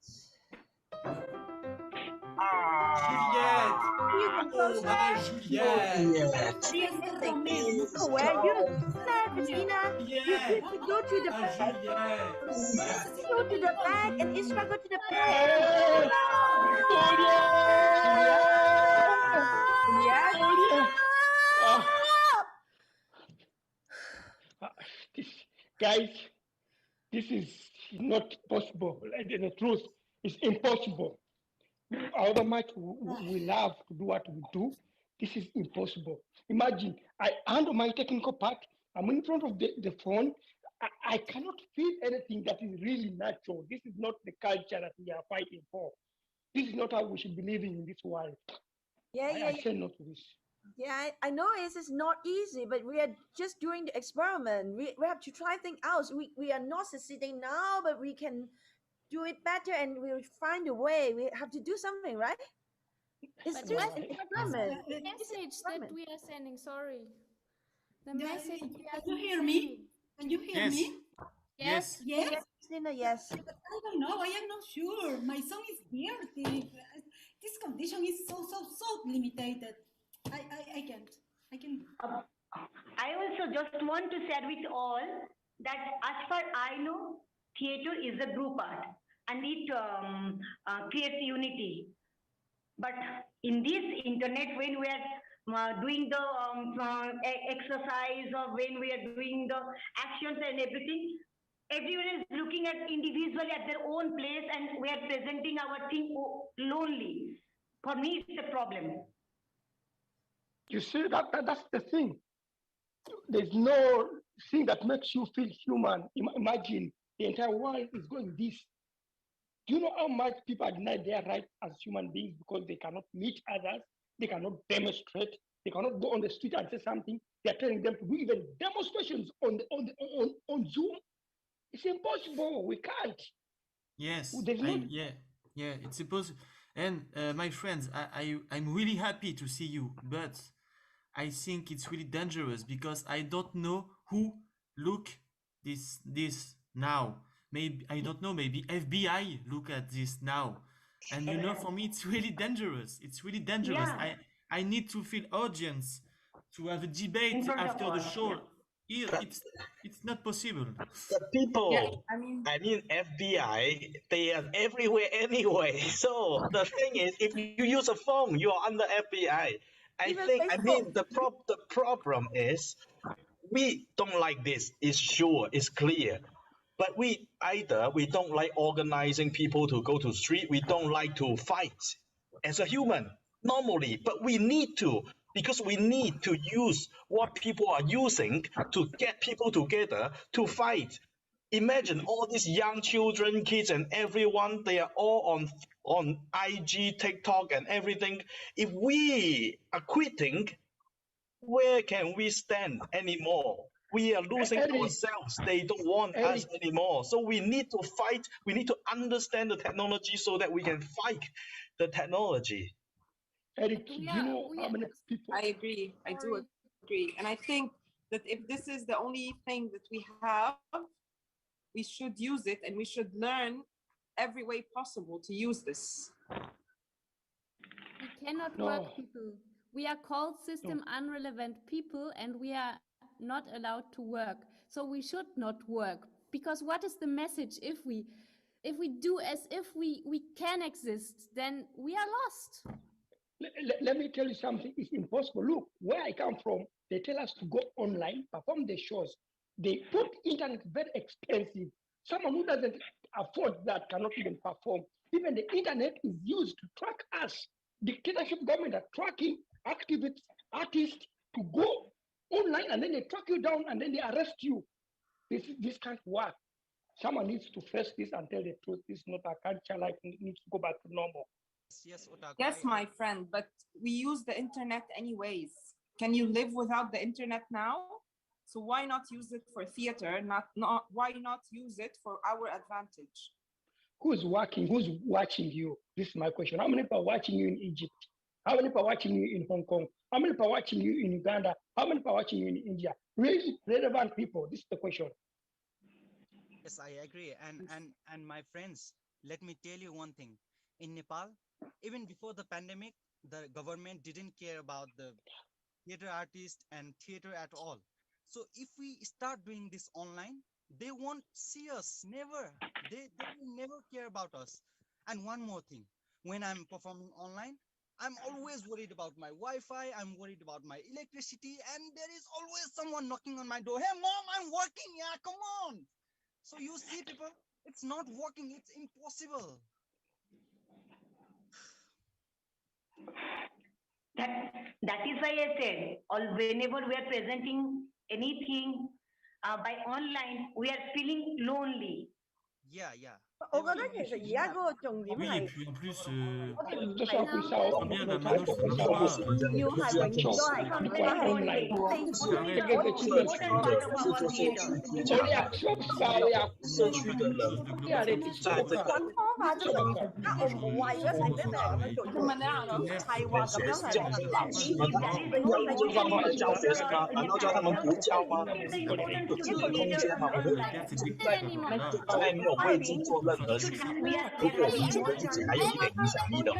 Juliette! Oh my Juliette! Where you there, Bettina? You go to the back. Go to the back and Isra go to the back. Guys, this is not possible. The truth is impossible. However much we love to do what we do, this is impossible. Imagine, I handle my technical part, I'm in front of the phone, I cannot feel anything that is really natural. This is not the culture that we are fighting for. This is not how we should be living in this world. I say no to this. Yeah, I know it's not easy, but we are just doing the experiment. We have to try things out. We are not succeeding now, but we can do it better and we'll find a way. We have to do something, right? It's But just what an experiment. the message that we are sending? Sorry. The message we are Can you hear me? Can you hear Yes. me? Yes. Yes, Christina, yes. I don't know. I am not sure. My son is here. This condition is so limited. I can't. I can. I also just want to share with all that as far I know, theater is a group art and it creates unity. But in this internet, when we are doing the exercise or when we are doing the actions and everything, everyone is looking at individually at their own place and we are presenting our thing lonely. For me, it's a problem. You see, that's the thing. There's no thing that makes you feel human. Imagine the entire world is going this. Do you know how much people are denied their rights as human beings because they cannot meet others, they cannot demonstrate, they cannot go on the street and say something? They're telling them to do even demonstrations on Zoom. It's impossible. We can't. Yes, There's no... yeah, it's supposed. And my friends, I'm really happy to see you, but I think it's really dangerous because I don't know who look this now. Maybe I don't know. Maybe FBI look at this now, and you know, for me, it's really dangerous. It's really dangerous. Yeah. I need to feel urgency to have a debate after the show. It's not possible. The people, I mean FBI, they are everywhere anyway. So the thing is, if you use a phone, you are under FBI. I mean, the problem is we don't like this. It's sure, it's clear. But we don't like organizing people to go to street. We don't like to fight as a human normally, but we need to, because we need to use what people are using to get people together to fight. Imagine all these young children, kids, and everyone, they are all on IG, TikTok, and everything. If we are quitting, where can we stand anymore? We are losing ourselves. They don't want us anymore. So we need to fight. We need to understand the technology so that we can fight the technology. Eric, do you know how many people? I agree. I do agree. And I think that if this is the only thing that we have, we should use it and we should learn every way possible to use this. cannot No. work people. We are called system unrelevant people and we are not allowed to work. So we should not work, because what is the message if we do as if we can exist, then we are lost. Let me tell you something. It's impossible. Look, where I come from, they tell us to go online, perform the shows. They put internet very expensive. Someone who doesn't afford that cannot even perform. Even the internet is used to track us. Dictatorship government are tracking activists, artists to go online, and then they track you down and then they arrest you. This can't work. Someone needs to face this and tell the truth. This is not a culture. Life needs to go back to normal. Yes, my friend, but we use the internet anyways. Can you live without the internet now? So why not use it for theater? Why not use it for our advantage? Who's working? Who's watching you? This is my question. How many people are watching you in Egypt? How many people are watching you in Hong Kong? How many people are watching you in Uganda? How many people are watching you in India? Really relevant people. This is the question. Yes, I agree. And my friends, let me tell you one thing. In Nepal, even before the pandemic, the government didn't care about the theater artists and theater at all. So if we start doing this online, they won't see us, never. They will never care about us. And one more thing, when I'm performing online, I'm always worried about my Wi-Fi, I'm worried about my electricity, and there is always someone knocking on my door. Hey mom, I'm working, yeah, come on. So you see people, it's not working, it's impossible. That is why I said, whenever we are presenting anything by online, we are feeling lonely. Yeah. 我覺得其實而家嗰個重點 Oui, et 係 puis en plus, 我哋唔 就 係 像會受 bien la mano sur le pas. 要係永遠都係咁樣，應該係你哋我哋可以社區的人在這個揾方法啫嘛。而家我唔好話，如果成日咁樣做，要問你係話咁樣係老師們不方法教學生嗎？難道叫他們不教嗎？有自己的空間嗎？我們在沒有位置做任何事情。如果我們覺得自己還有一點影響力的話。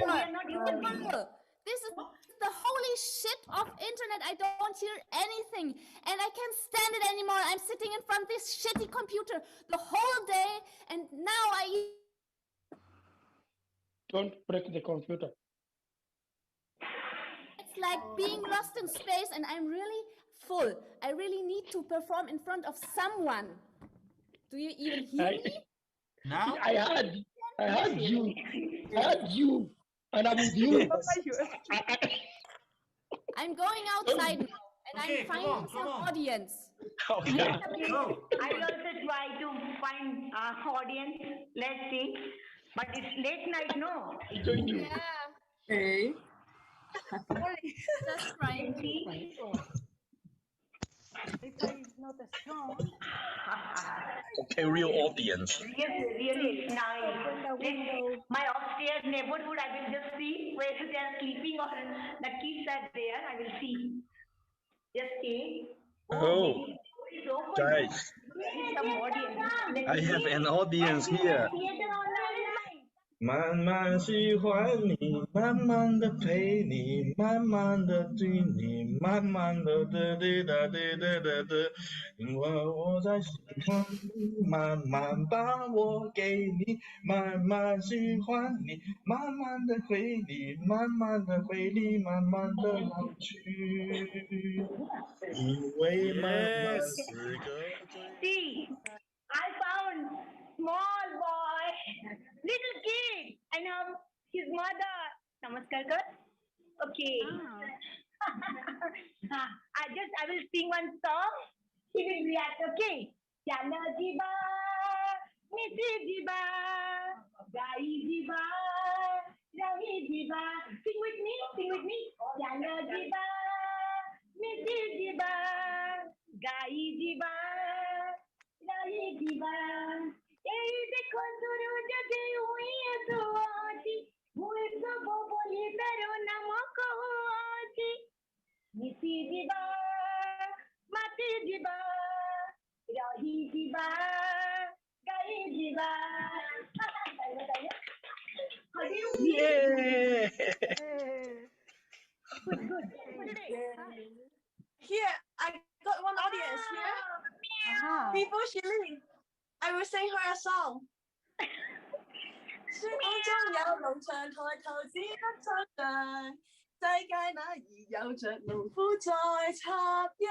This is the holy shit of internet. I don't hear anything and I can't stand it anymore. I'm sitting in front of this shitty computer the whole day and now Don't break the computer. It's like being lost in space and I'm really full. I really need to perform in front of someone. Do you even hear me? Now? I heard you. And I'm with you. I'm going outside now and I'm finding some audience. Okay. I will also try to find audience. Let's see. But it's late night, no? I join you. Yeah. Okay. Just trying to. It's not as strong. Okay, real audience. Yes, really nice. My upstairs neighborhood, I will just see where they are sleeping or the kids are there. I will see. Just see. Oh, guys, Some audience. I have an audience here. 慢慢喜欢你，慢慢的陪你，慢慢的对你，慢慢的哒滴哒滴哒哒哒，因为我在喜欢你，慢慢把我给你，慢慢喜欢你，慢慢的回你，慢慢的回你，慢慢的老去，因为慢慢是个罪。 See, I found small boy, little kid, and his mother. Namaskar, kar. Okay. I will sing one song. He will react. Okay. Jana jiba, misi jiba, gai jiba, rahi jiba. Sing with me. Jana jiba, misi jiba, gai jiba. এই দেখো শুরু যদি হুই সোচি হুই সব বলি তেরো নাম কোচি মিশি দিবা মাটি দিবা রহি দিবা গাই দিবা Here, I got one audience here. People shilling. I will sing her a song. 星空中有農場，抬頭只得蒼象。世界那兒有着農夫在插秧，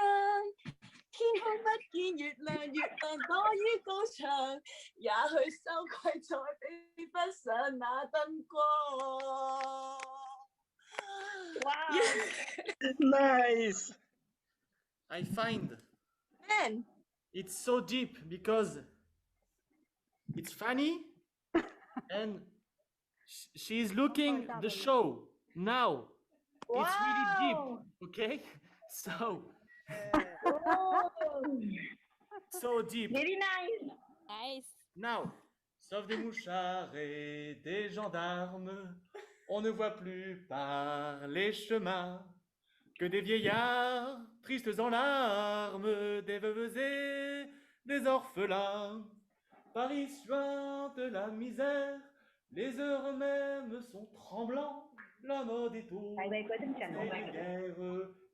天空不見月亮，月亮躲於高牆，也許羞愧再比不上那燈光。Wow. Nice. I find Man, it's so deep because it's funny and she's looking the show now. It's really deep, okay? So so deep. Very nice. Nice. Now, sauf des mouchards et des gendarmes, on ne voit plus par les chemins que des vieillards tristes en larmes, des veuves et des orphelins. Paris suinte la misère, les heures mêmes sont tremblants, la mode est au de guerre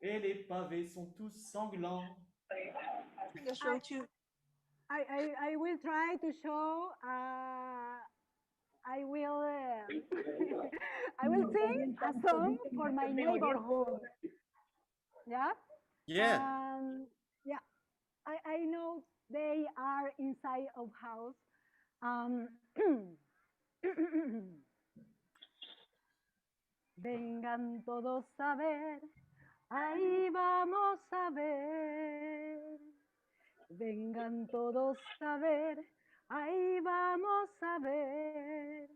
et les pavés sont tous sanglants. the show too. I will try to show. I will I will sing a song for my neighborhood. Yeah. Yeah. Yeah. I know they are inside of house. Vengan todos a ver. Ahí vamos a ver. Vengan todos a ver, ahí vamos a ver.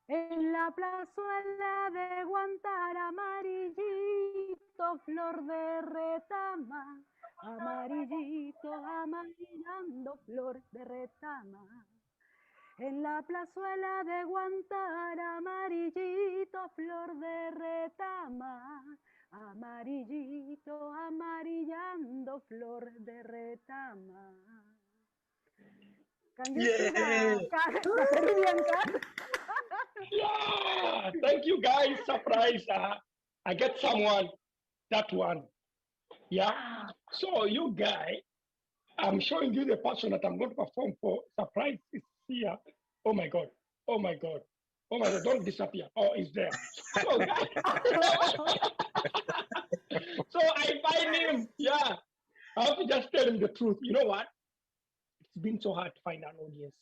En la plazuela de Guantar, amarillito, flor de retama, amarillito, amarillando, flor de retama. En la plazuela de Guantar, amarillito, flor de retama, amarillito, amarillando, flor de retama. Can you see the Peruvian cat? Yeah, thank you guys. Surprise. I get someone. That one. Yeah. So you guys, I'm showing you the person that I'm going to perform for. Surprise is here. Oh my God. Oh my God. Oh my God. Don't disappear. Oh, it's there. So, so I find him. Yeah. I have to just tell him the truth. You know what? It's been so hard to find an audience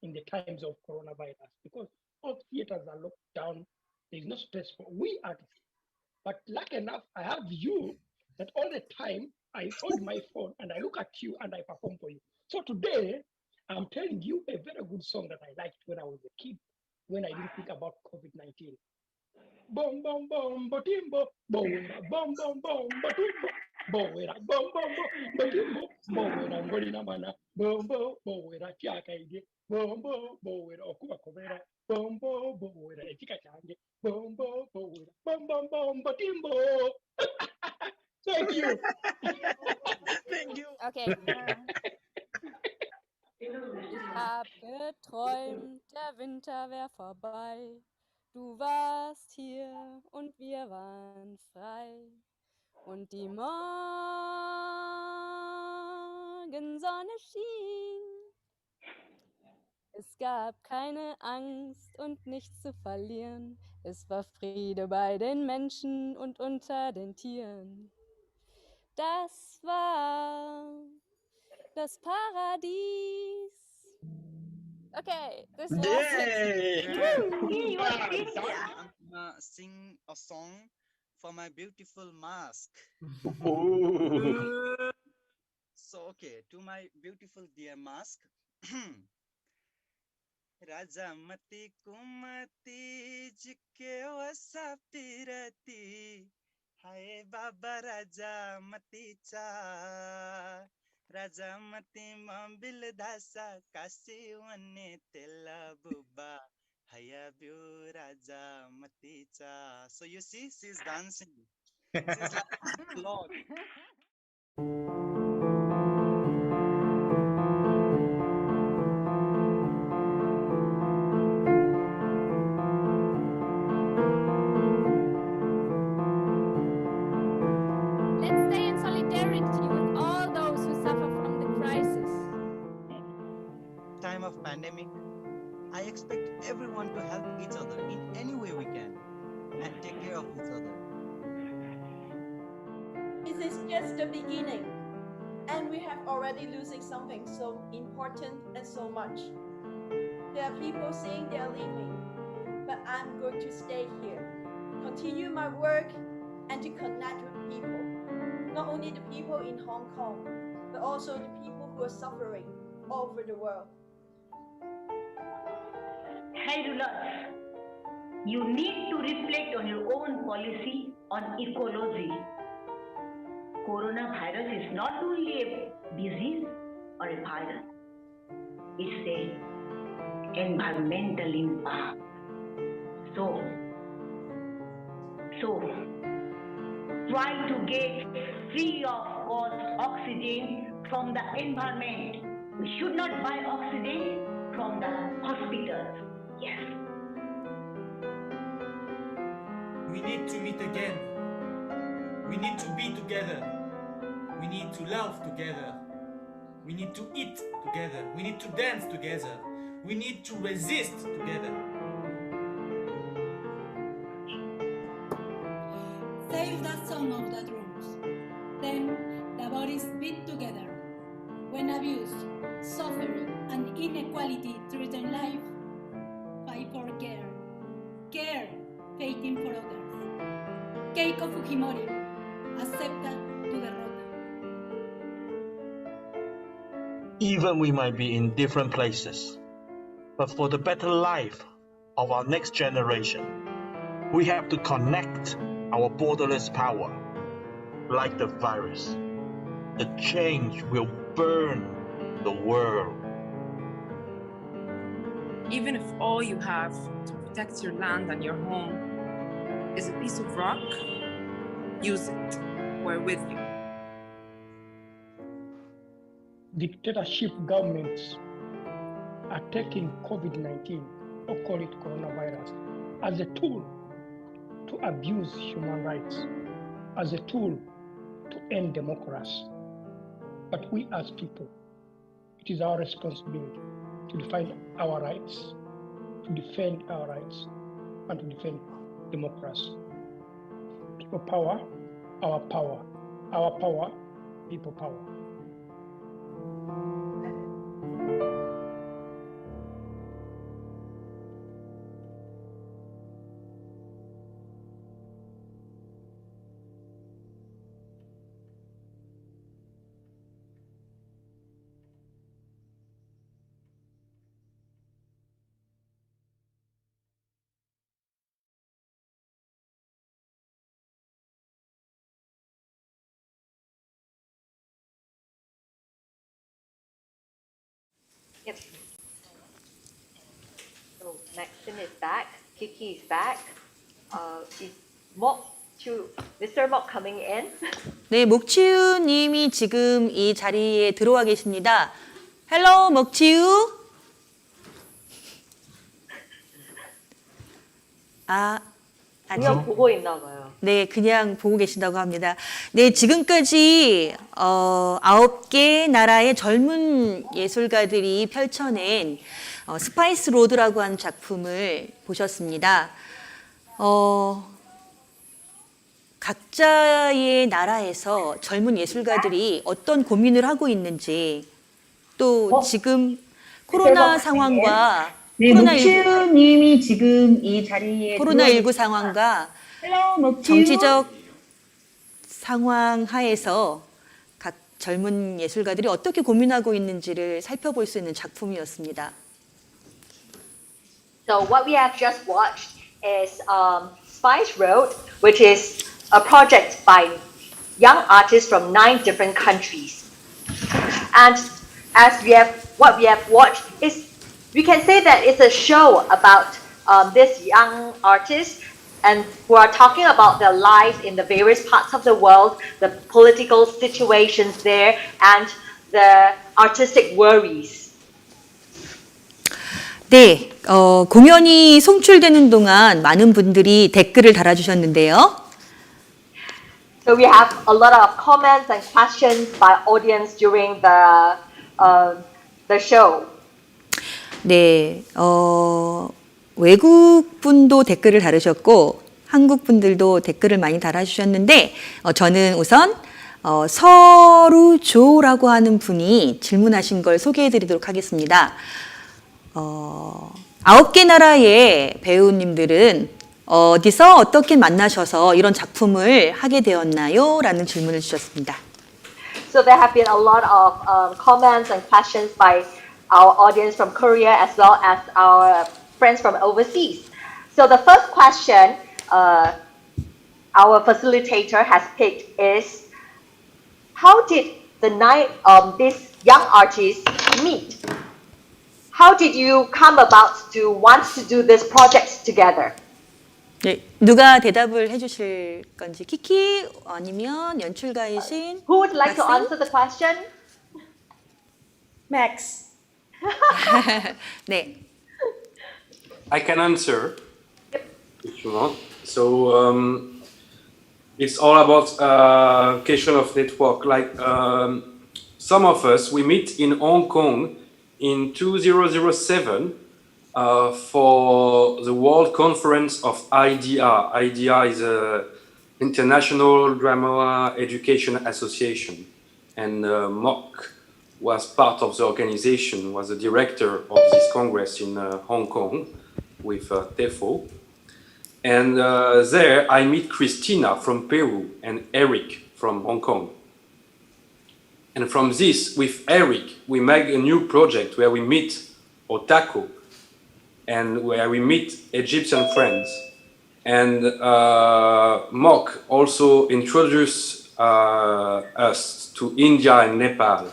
in the times of coronavirus because all theaters are locked down. There's no space for we artists. But lucky enough, I have you that all the time I hold my phone and I look at you and I perform for you. So today, I'm telling you a very good song that I liked when I was a kid, when I didn't think about COVID-19. Boom, boom, boom, botimbo, boera, boom, boom, boom, botimbo, boera, boom, boom, boom, botimbo, boera, ngolina mana, boom, boom, boera, tiaka ide, boom, boom, boera, okuba kobera, boom, boom, boera, etika change, boom, boom, boera, boom, boom, boom, botimbo. Thank you. Thank you. Okay. Ich hab geträumt, der Winter wär vorbei. Du warst hier und wir waren frei. Und die Morgensonne schien. Es gab keine Angst und nichts zu verlieren. Es war Friede bei den Menschen und unter den Tieren. Das war das Paradies. Okay, this was it. I'm gonna sing a song for my beautiful mask. So, okay, to my beautiful dear mask. Rajamati kumati jike wasa pirati. Hai Baba Rajamati cha. Rajamati mambil dasa kasi wane tela buba. Hayabyu Rajamati cha. So you see, she's dancing. She's like a lot. everyone to help each other in any way we can and take care of each other. This is just the beginning, and we have already losing something so important and so much. There are people saying they are leaving, but I'm going to stay here, continue my work, and to connect with people. Not only the people in Hong Kong, but also the people who are suffering all over the world. Hey rulers, you need to reflect on your own policy on ecology. Coronavirus is not only a disease or a virus, it's a environmental impact. So try to get free of cost oxygen from the environment. We should not buy oxygen from the hospitals. Yes. We need to meet again. We need to be together. We need to love together. We need to eat together. We need to dance together. We need to resist together. Save the song of the drums. Then the bodies beat together. When abuse, suffering, and inequality threaten life, fight for care. Care, fighting for others. Keiko Fujimori, acepta tu derrota. Even we might be in different places, but for the better life of our next generation, we have to connect our borderless power. Like the virus, the change will burn the world. Even if all you have to protect your land and your home is a piece of rock, use it. We're with you. Dictatorship governments are taking COVID-19, or call it coronavirus, as a tool to abuse human rights, as a tool to end democracy. But we as people, it is our responsibility to defend our rights, and to defend democracy. People power, our power. Our power, people power. Yep. So Maxine is back, Kiki is back. Is Mr. Mok coming in? 네, 목치우님이 지금 이 자리에 들어와 계십니다. Hello, 목치우. 그냥 보고 있나 봐요. 네, 그냥 보고 계신다고 합니다. 네, 지금까지 9개 나라의 젊은 예술가들이 펼쳐낸 스파이스 로드라고 하는 작품을 보셨습니다. 각자의 나라에서 젊은 예술가들이 어떤 고민을 하고 있는지, 또 지금 코로나 상황과 목치우님이 지금 이 자리에 코로나19 상황과 정치적 상황 하에서 각 젊은 예술가들이 어떻게 고민하고 있는지를 살펴볼 수 있는 작품이었습니다. So what we have just watched is Spice Road, which is a project by young artists from 9 different countries. And what we have watched is, we can say that it's a show about these young artists and who are talking about their lives in the various parts of the world, the political situations there, and the artistic worries. 네, 공연이 송출되는 동안 많은 분들이 댓글을 달아주셨는데요. So we have a lot of comments and questions by audience during the show. 네, 외국 분도 댓글을 달으셨고 한국 분들도 댓글을 많이 달아주셨는데 저는 우선 서루조라고 하는 분이 질문하신 걸 소개해드리도록 하겠습니다. 9개 나라의 배우님들은 어디서 어떻게 만나셔서 이런 작품을 하게 되었나요? 라는 질문을 주셨습니다. So there have been a lot of comments and questions by our audience from Korea as well as our friends from overseas. So the first question our facilitator has picked is, how did these young artists meet? How did you come about to want to do this project together? 네, 누가 대답을 해주실 건지 키키 아니면 연출가이신 Who would like to answer the question? Max. 네. I can answer if you want. So it's all about question of network. Like some of us, we meet in Hong Kong in 2007 for the World Conference of IDR. IDR is an International Drama Education Association, and Mok was part of the organization, was the director of this congress in Hong Kong with TEFO. And there I meet Christina from Peru and Eric from Hong Kong. And from this, with Eric, we make a new project where we meet Otako and where we meet Egyptian friends. And Mok also introduced us to India and Nepal.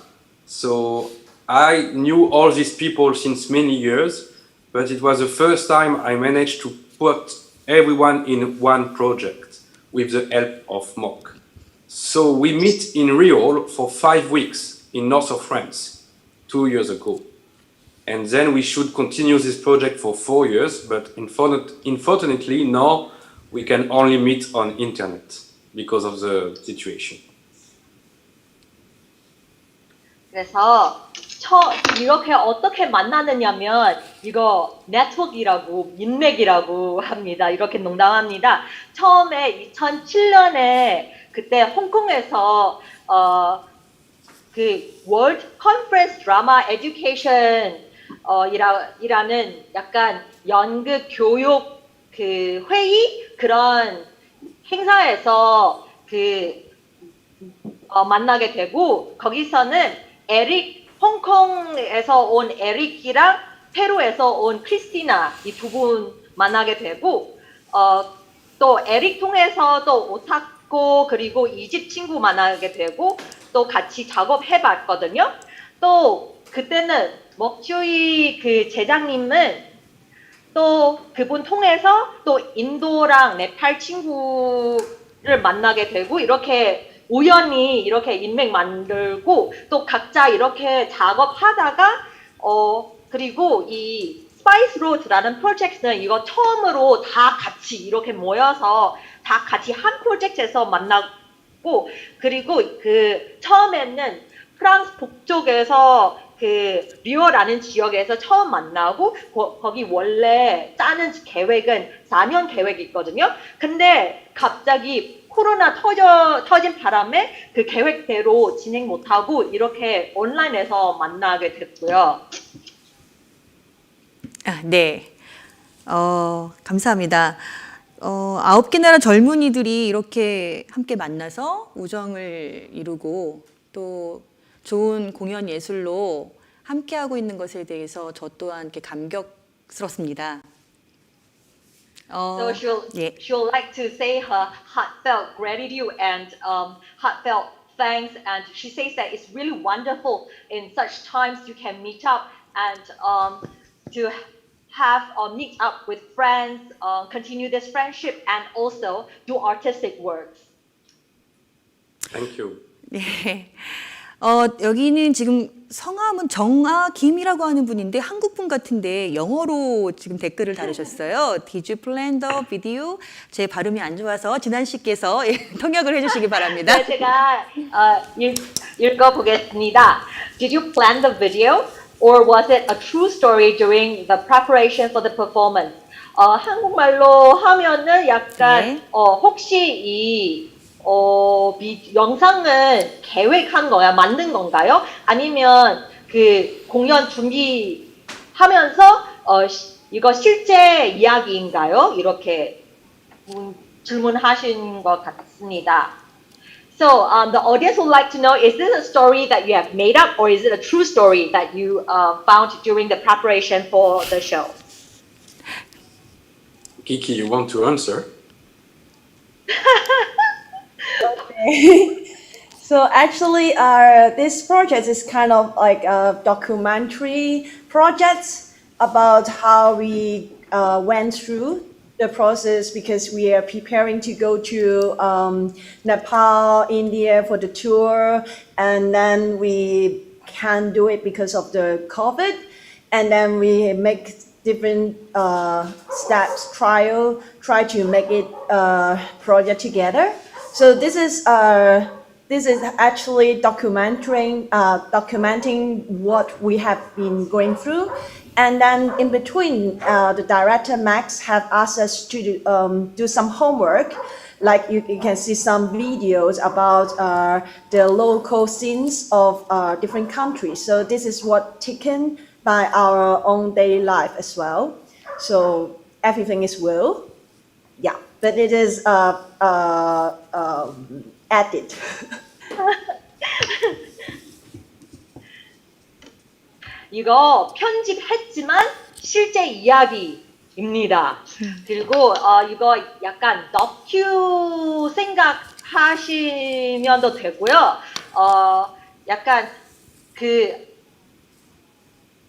So I knew all these people since many years, but it was the first time I managed to put everyone in one project with the help of Mok. So we meet in Rio for 5 weeks in north of France 2 years ago. And then we should continue this project for 4 years, but unfortunately now we can only meet on internet because of the situation. 그래서 이렇게 어떻게 만나느냐면 이거 네트워크이라고 인맥이라고 합니다. 이렇게 농담합니다. 처음에 2007년에 그때 홍콩에서 그 월드 컨퍼런스 드라마 에듀케이션 이라는 약간 연극 교육 그 회의 그런 행사에서 만나게 되고 거기서는 홍콩에서 온 에릭이랑 페루에서 온 크리스티나 이 두 분 만나게 되고 또 에릭 통해서 또 오타코 그리고 이집 친구 만나게 되고 또 같이 작업해봤거든요. 또 그때는 먹주이 그 제장님은 또 그분 통해서 또 인도랑 네팔 친구를 만나게 되고 이렇게 우연히 이렇게 인맥 만들고 또 각자 이렇게 작업하다가 그리고 이 스파이스 로드라는 프로젝트는 이거 처음으로 다 같이 이렇게 모여서 다 같이 한 프로젝트에서 만나고 그리고 그 처음에는 프랑스 북쪽에서 그 리오라는 지역에서 처음 만나고 거기 원래 짜는 계획은 4년 계획이 있거든요. 근데 갑자기 코로나 터진 바람에 그 계획대로 진행 못하고 이렇게 온라인에서 만나게 됐고요. 네. 감사합니다. 9개 나라 젊은이들이 이렇게 함께 만나서 우정을 이루고 또 좋은 공연 예술로 함께하고 있는 것에 대해서 저 또한 이렇게 감격스럽습니다. So she'll like to say her heartfelt gratitude and heartfelt thanks, and she says that it's really wonderful in such times you can meet up and to have meet up with friends, continue this friendship, and also do artistic works. Thank you. 네. 여기는 지금 성함은 정아김이라고 하는 분인데 한국 분 같은데 영어로 지금 댓글을 달으셨어요. Did you plan the video? 제 발음이 안 좋아서 진한 씨께서 통역을 해주시기 바랍니다. 네, 제가 읽어보겠습니다. Did you plan the video, or was it a true story during the preparation for the performance? 한국말로 하면은 약간 혹시 이 영상은 계획한 거야, 만든 건가요? 아니면 그 공연 준비하면서 이거 실제 이야기인가요? 이렇게 질문하신 것 같습니다. So the audience would like to know, is this a story that you have made up or is it a true story that you found during the preparation for the show? Kiki, you want to answer? Okay. So actually, this project is kind of like a documentary project about how we went through the process because we are preparing to go to Nepal, India for the tour, and then we can't do it because of the COVID, and then we make different steps, try to make it project together. So this is actually documenting what we have been going through, and then in between, the director Max have asked us to do some homework. Like you can see some videos about the local scenes of different countries. So this is what taken by our own daily life as well. So everything is real. Yeah, but it is added. 이거 편집했지만 실제 이야기입니다. 그리고 이거 약간 너큐 생각하시면 되고요. 약간 그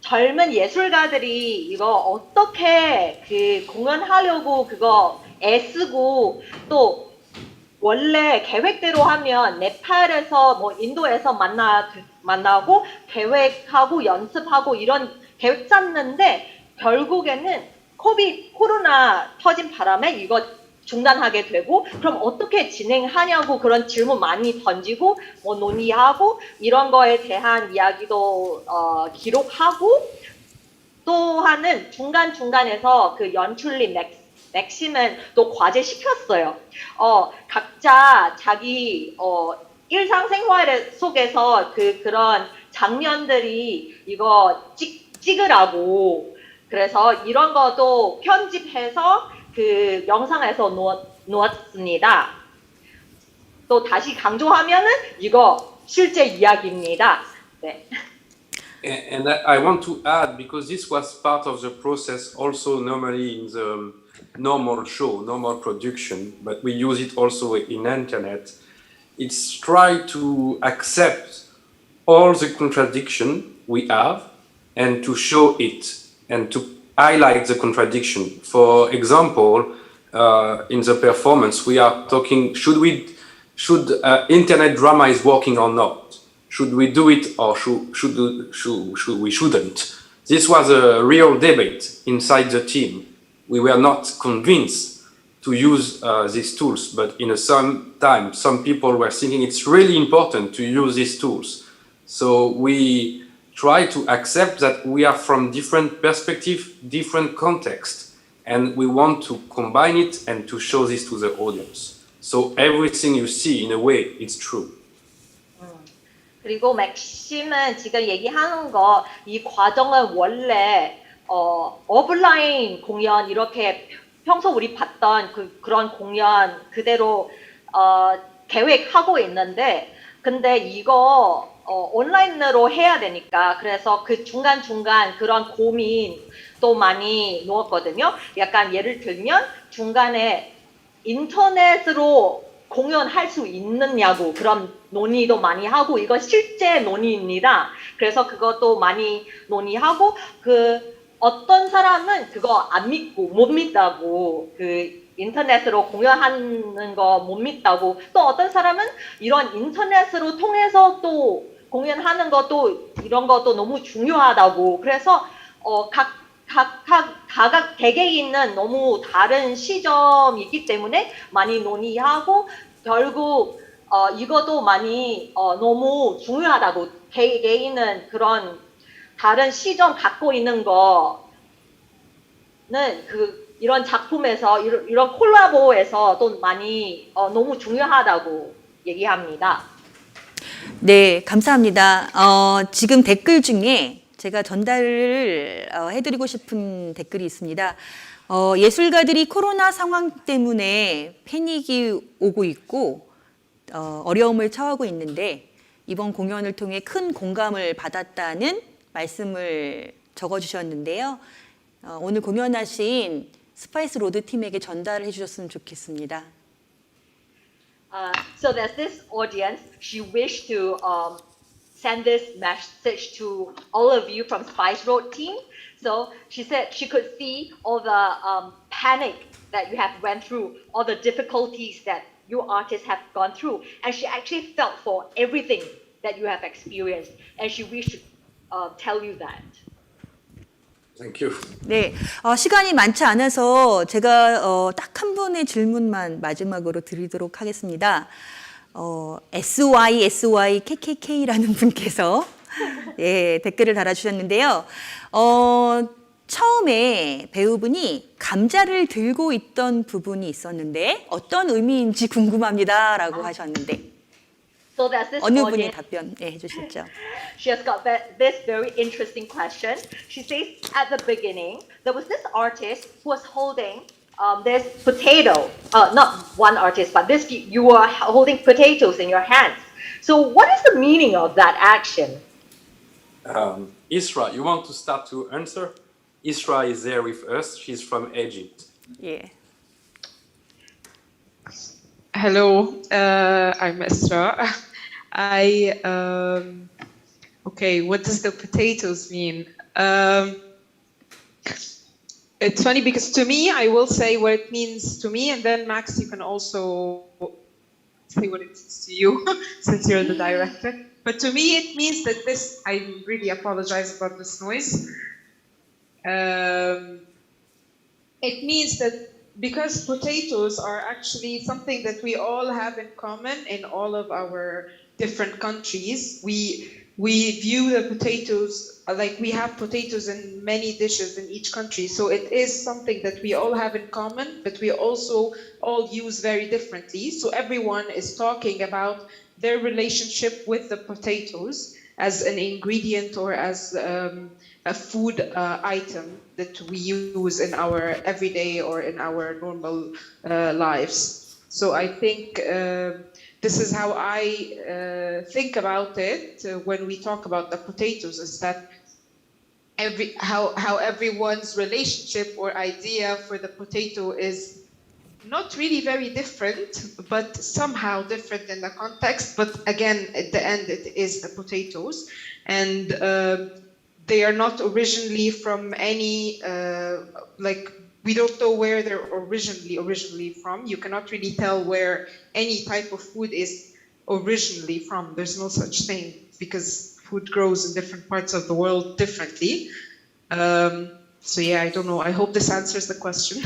젊은 예술가들이 이거 어떻게 그 공연하려고 그거 애쓰고 또 원래 계획대로 하면 네팔에서 뭐 인도에서 만나고 계획하고 연습하고 이런 계획 짰는데 결국에는 코로나 터진 바람에 이거 중단하게 되고 그럼 어떻게 진행하냐고 그런 질문 많이 던지고 뭐 논의하고 이런 거에 대한 이야기도 기록하고 또 하는 중간중간에서 그 연출님 맥심은 또 과제시켰어요. 각자 자기 일상생활 속에서 그런 장면들이 이거 찍으라고 그래서 이런 것도 편집해서 그 영상에서 놓았습니다. 또 다시 강조하면은 이거 실제 이야기입니다. 네. And I want to add, because this was part of the process also normally in the normal show, normal production, but we use it also in internet. It's try to accept all the contradiction we have and to show it and to highlight the contradiction. For example, in the performance, we are talking, should internet drama is working or not? Should we do it or we shouldn't? This was a real debate inside the team. We were not convinced to use these tools, but in some time, some people were thinking it's really important to use these tools. So we try to accept that we are from different perspectives, different contexts, and we want to combine it and to show this to the audience. So everything you see, in a way, it's true. 그리고 맥심은 지금 얘기하는 거, 이 과정은 원래 오프라인 공연 이렇게 평소 우리 봤던 그런 공연 그대로 계획하고 있는데 근데 이거 온라인으로 해야 되니까 그래서 그 중간중간 그런 고민도 많이 놓았거든요. 약간 예를 들면 중간에 인터넷으로 공연할 수 있느냐고 그런 논의도 많이 하고 이거 실제 논의입니다. 그래서 그것도 많이 논의하고 어떤 사람은 그거 안 믿고 못 믿다고 인터넷으로 공연하는 거 못 믿다고 또 어떤 사람은 이런 인터넷으로 통해서 또 공연하는 것도 이런 것도 너무 중요하다고 그래서 각각 개개인은 너무 다른 시점이기 때문에 많이 논의하고 결국 이것도 많이 너무 중요하다고 개개인은 그런 다른 시점 갖고 있는 거는 이런 작품에서 이런 콜라보에서 또 많이 너무 중요하다고 얘기합니다. 네, 감사합니다. 지금 댓글 중에 제가 전달을 해드리고 싶은 댓글이 있습니다. 예술가들이 코로나 상황 때문에 패닉이 오고 있고 어려움을 처하고 있는데 이번 공연을 통해 큰 공감을 받았다는 말씀을 적어주셨는데요. 오늘 공연하신 스파이스 로드 팀에게 전달해 주셨으면 좋겠습니다. So there's this audience. She wished to send this message to all of you from Spice Road team. So she said she could see all the panic that you have went through, all the difficulties that you artists have gone through, and she actually felt for everything that you have experienced, and she wished to tell you that. Thank you. 네, 시간이 많지 않아서 제가 딱 한 분의 질문만 마지막으로 드리도록 하겠습니다. SYKKK라는 분께서 예, 댓글을 달아주셨는데요. 처음에 배우분이 감자를 들고 있던 부분이 있었는데 어떤 의미인지 궁금합니다라고 하셨는데 So there's this 어느 분이 audience. 답변해 주실죠? She has got this very interesting question. She says at the beginning, there was this artist who was holding this potato. Not one artist, but you were holding potatoes in your hands. So what is the meaning of that action? Isra, you want to start to answer? Isra is there with us. She's from Egypt. Yeah. Hello, I'm Esra. Okay, what does the potatoes mean? It's funny because to me, I will say what it means to me, and then Max, you can also say what it means to you, since you're the director. But to me, it means that this, I really apologize about this noise. It means that because potatoes are actually something that we all have in common in all of our different countries, we view the potatoes like we have potatoes in many dishes in each country. So it is something that we all have in common, but we also all use very differently. So everyone is talking about their relationship with the potatoes as an ingredient or as a food item that we use in our everyday or in our normal lives. So I think this is how I think about it when we talk about the potatoes, is that how everyone's relationship or idea for the potato is not really very different, but somehow different in the context. But again, at the end, it is the potatoes. And they are not originally from any, we don't know where they're originally from. You cannot really tell where any type of food is originally from. There's no such thing because food grows in different parts of the world differently. So yeah, I don't know. I hope this answers the question.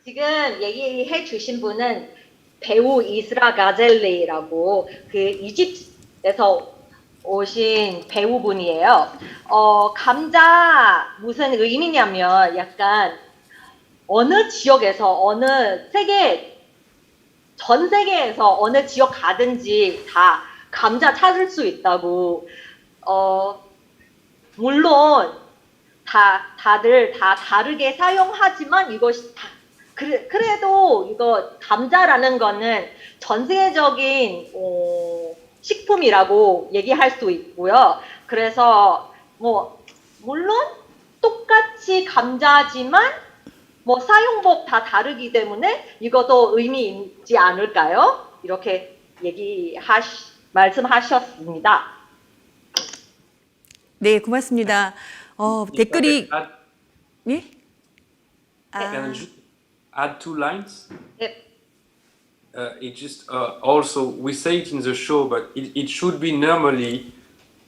지금 얘기해 주신 분은 배우 이스라 가젤리라고 그 이집트에서 오신 배우분이에요. 감자 무슨 의미냐면 약간 어느 지역에서 전 세계에서 어느 지역 가든지 다 감자 찾을 수 있다고. 물론 다들 다 다르게 사용하지만 이것이 다 그래도 이거 감자라는 거는 전 세계적인 식품이라고 얘기할 수 있고요. 그래서 뭐 물론 똑같이 감자지만 뭐 사용법 다 다르기 때문에 이것도 의미 있지 않을까요? 이렇게 말씀하셨습니다. 네, 고맙습니다. 댓글이 예? Can I just add 2 lines? Yep. It just also we say it in the show, but it should be normally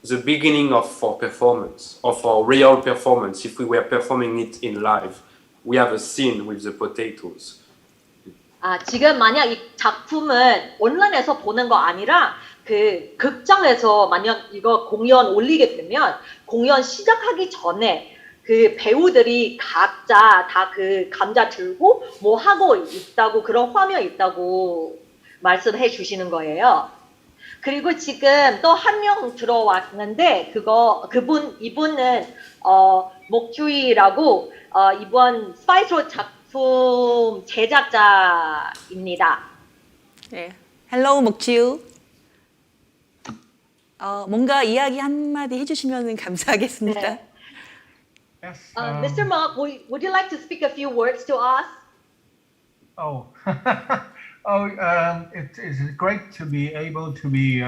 the beginning of our performance, of our real performance. If we were performing it in live, we have a scene with the potatoes. 지금 만약 이 작품은 온라인에서 보는 거 아니라 그 극장에서 만약 이거 공연 올리게 되면 공연 시작하기 전에 그 배우들이 각자 다 그 감자 들고 뭐 하고 있다고 그런 화면 있다고 말씀해 주시는 거예요. 그리고 지금 또 한 명 들어왔는데 이분은 목주희라고 이번 스파이스로 작품 제작자입니다. 네. Hello, 목주. 뭔가 이야기 한마디 해주시면 감사하겠습니다. 네. Mr. Mark, would you like to speak a few words to us? It is great to be able to be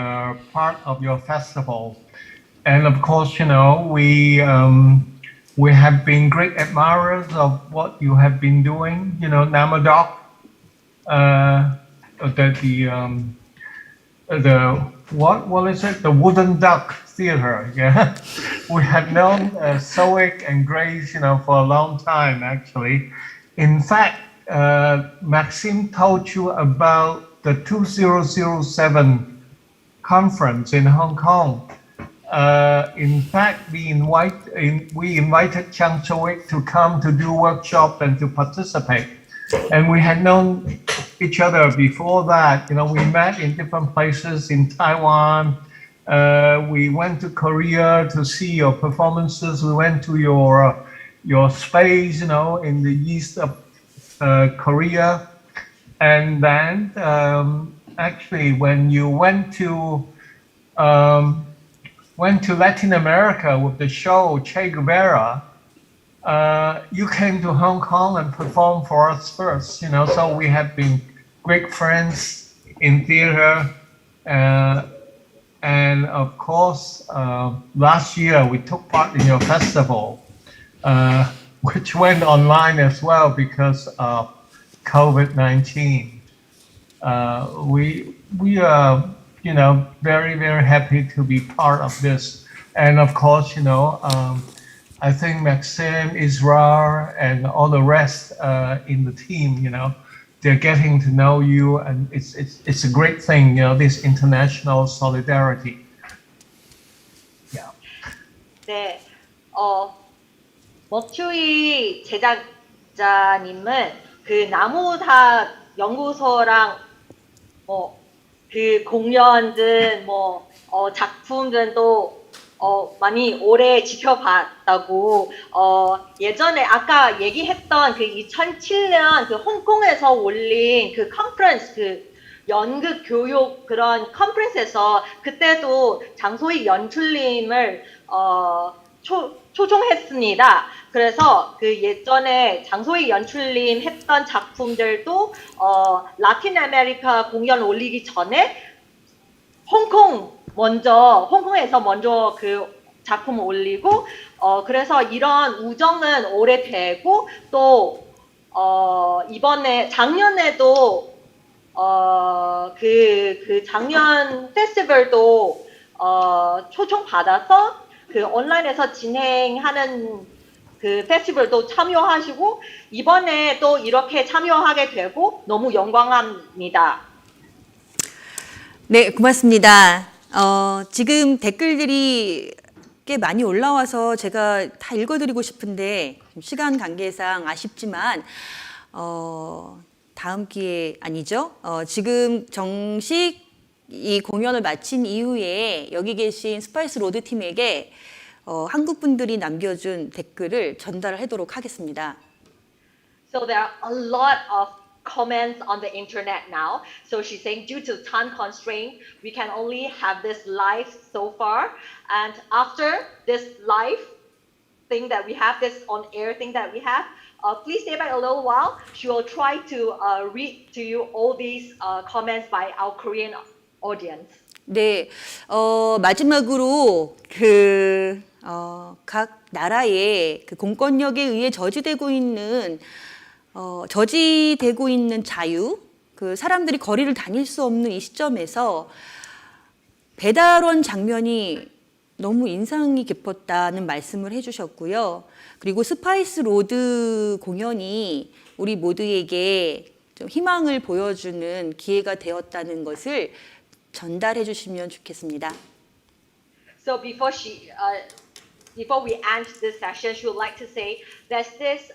part of your festival, and of course, you know, we have been great admirers of what you have been doing. You know, Namadoc, what is it? The Wooden Duck Theater. Yeah, we have known Soik and Grace, you know, for a long time actually. In fact, Maxime told you about the 2007 conference in Hong Kong. In fact, we invited Chang Soik to come to do workshop and to participate. And we had known each other before that. You know, we met in different places in Taiwan. We went to Korea to see your performances. We went to your space, you know, in the east of Korea. And then actually, when you went to Latin America with the show Che Guevara, you came to Hong Kong and performed for us first, you know, so we have been great friends in theater. And of course, last year we took part in your festival, which went online as well because of COVID-19. We are, you know, very, very happy to be part of this. And of course, you know, I think Maxime, Israel, and all the rest in the team, you know, they're getting to know you, and it's a great thing, you know, this international solidarity. Yeah. 네, 먹추이 제작자님은 그 나무다 연구소랑 그 공연들 작품들도 많이 오래 지켜봤다고 예전에 아까 얘기했던 그 2007년 그 홍콩에서 올린 그 컨퍼런스 그 연극 교육 그런 컨퍼런스에서 그때도 장소희 연출님을 초청했습니다. 그래서 그 예전에 장소희 연출님 했던 작품들도 라틴 아메리카 공연 올리기 전에 홍콩에서 먼저 그 작품을 올리고 그래서 이런 우정은 오래되고 또 이번에 작년에도 그 작년 페스티벌도 초청받아서 그 온라인에서 진행하는 그 페스티벌도 참여하시고 이번에 또 이렇게 참여하게 되고 너무 영광합니다. 네, 고맙습니다. 지금 댓글들이 꽤 많이 올라와서 제가 다 읽어드리고 싶은데 시간 관계상 아쉽지만 다음 기회 아니죠? 지금 정식 이 공연을 마친 이후에 여기 계신 스파이스 로드 팀에게 한국 분들이 남겨준 댓글을 전달하도록 하겠습니다. So there are a lot of comments on the internet now. So she's saying due to time constraint, we can only have this live so far. And after this live thing that we have, this on-air thing that we have, please stay back a little while. She will try to read to you all these comments by our Korean audience. 네, 마지막으로 각 나라의 그 공권력에 의해 저지되고 있는 자유, 그 사람들이 거리를 다닐 수 없는 이 시점에서 배달원 장면이 너무 인상이 깊었다는 말씀을 해주셨고요. 그리고 스파이스 로드 공연이 우리 모두에게 좀 희망을 보여주는 기회가 되었다는 것을 전달해 주시면 좋겠습니다. So before she before we end this session, she would like to say there's this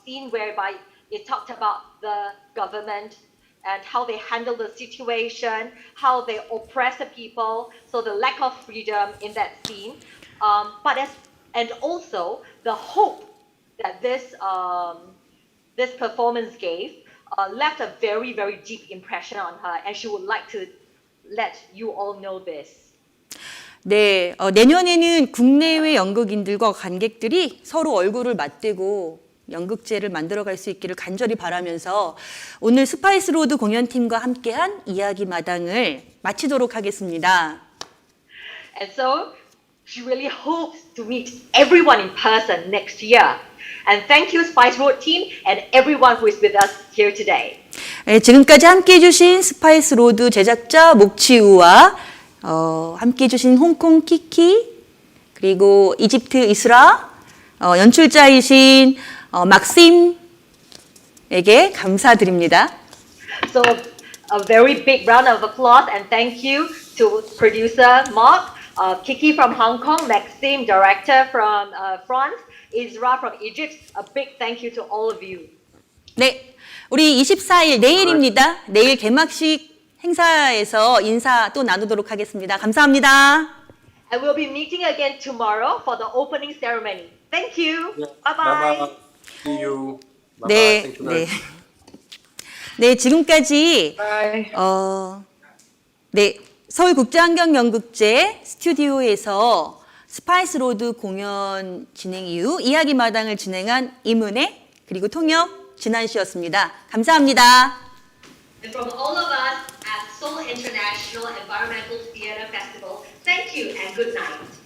scene whereby it talked about the government and how they handle the situation, how they oppress the people, so the lack of freedom in that scene. And also the hope that this performance gave left a very, very deep impression on her, and she would like to let you all know this. 네, 내년에는 국내외 연극인들과 관객들이 서로 얼굴을 맞대고 연극제를 만들어갈 수 있기를 간절히 바라면서 오늘 스파이스 로드 공연팀과 함께한 이야기 마당을 마치도록 하겠습니다. And so she really hopes to meet everyone in person next year. And thank you, Spice Road team, and everyone who is with us here today. 네, 지금까지 함께해 주신 스파이스 로드 제작자 목치우와 함께해 주신 홍콩 키키 그리고 이집트 이스라 연출자이신 막심에게 감사드립니다. So a very big round of applause and thank you to producer Mark, Kiki from Hong Kong, Maxime, director from France, Isra from Egypt. A big thank you to all of you. 네, 우리 24일 내일입니다. 내일 개막식 행사에서 인사 또 나누도록 하겠습니다. 감사합니다. And we'll be meeting again tomorrow for the opening ceremony. Thank you. Bye bye. Bye-bye. See you. Bye-bye. 네, Thank you very 네. much. 네, 지금까지 네, 서울국제환경연극제 스튜디오에서 스파이스 로드 공연 진행 이후 이야기 마당을 진행한 이문혜 그리고 통역 진한 씨였습니다. 감사합니다. And from all of us at Seoul International Environmental Theatre Festival, thank you and good night.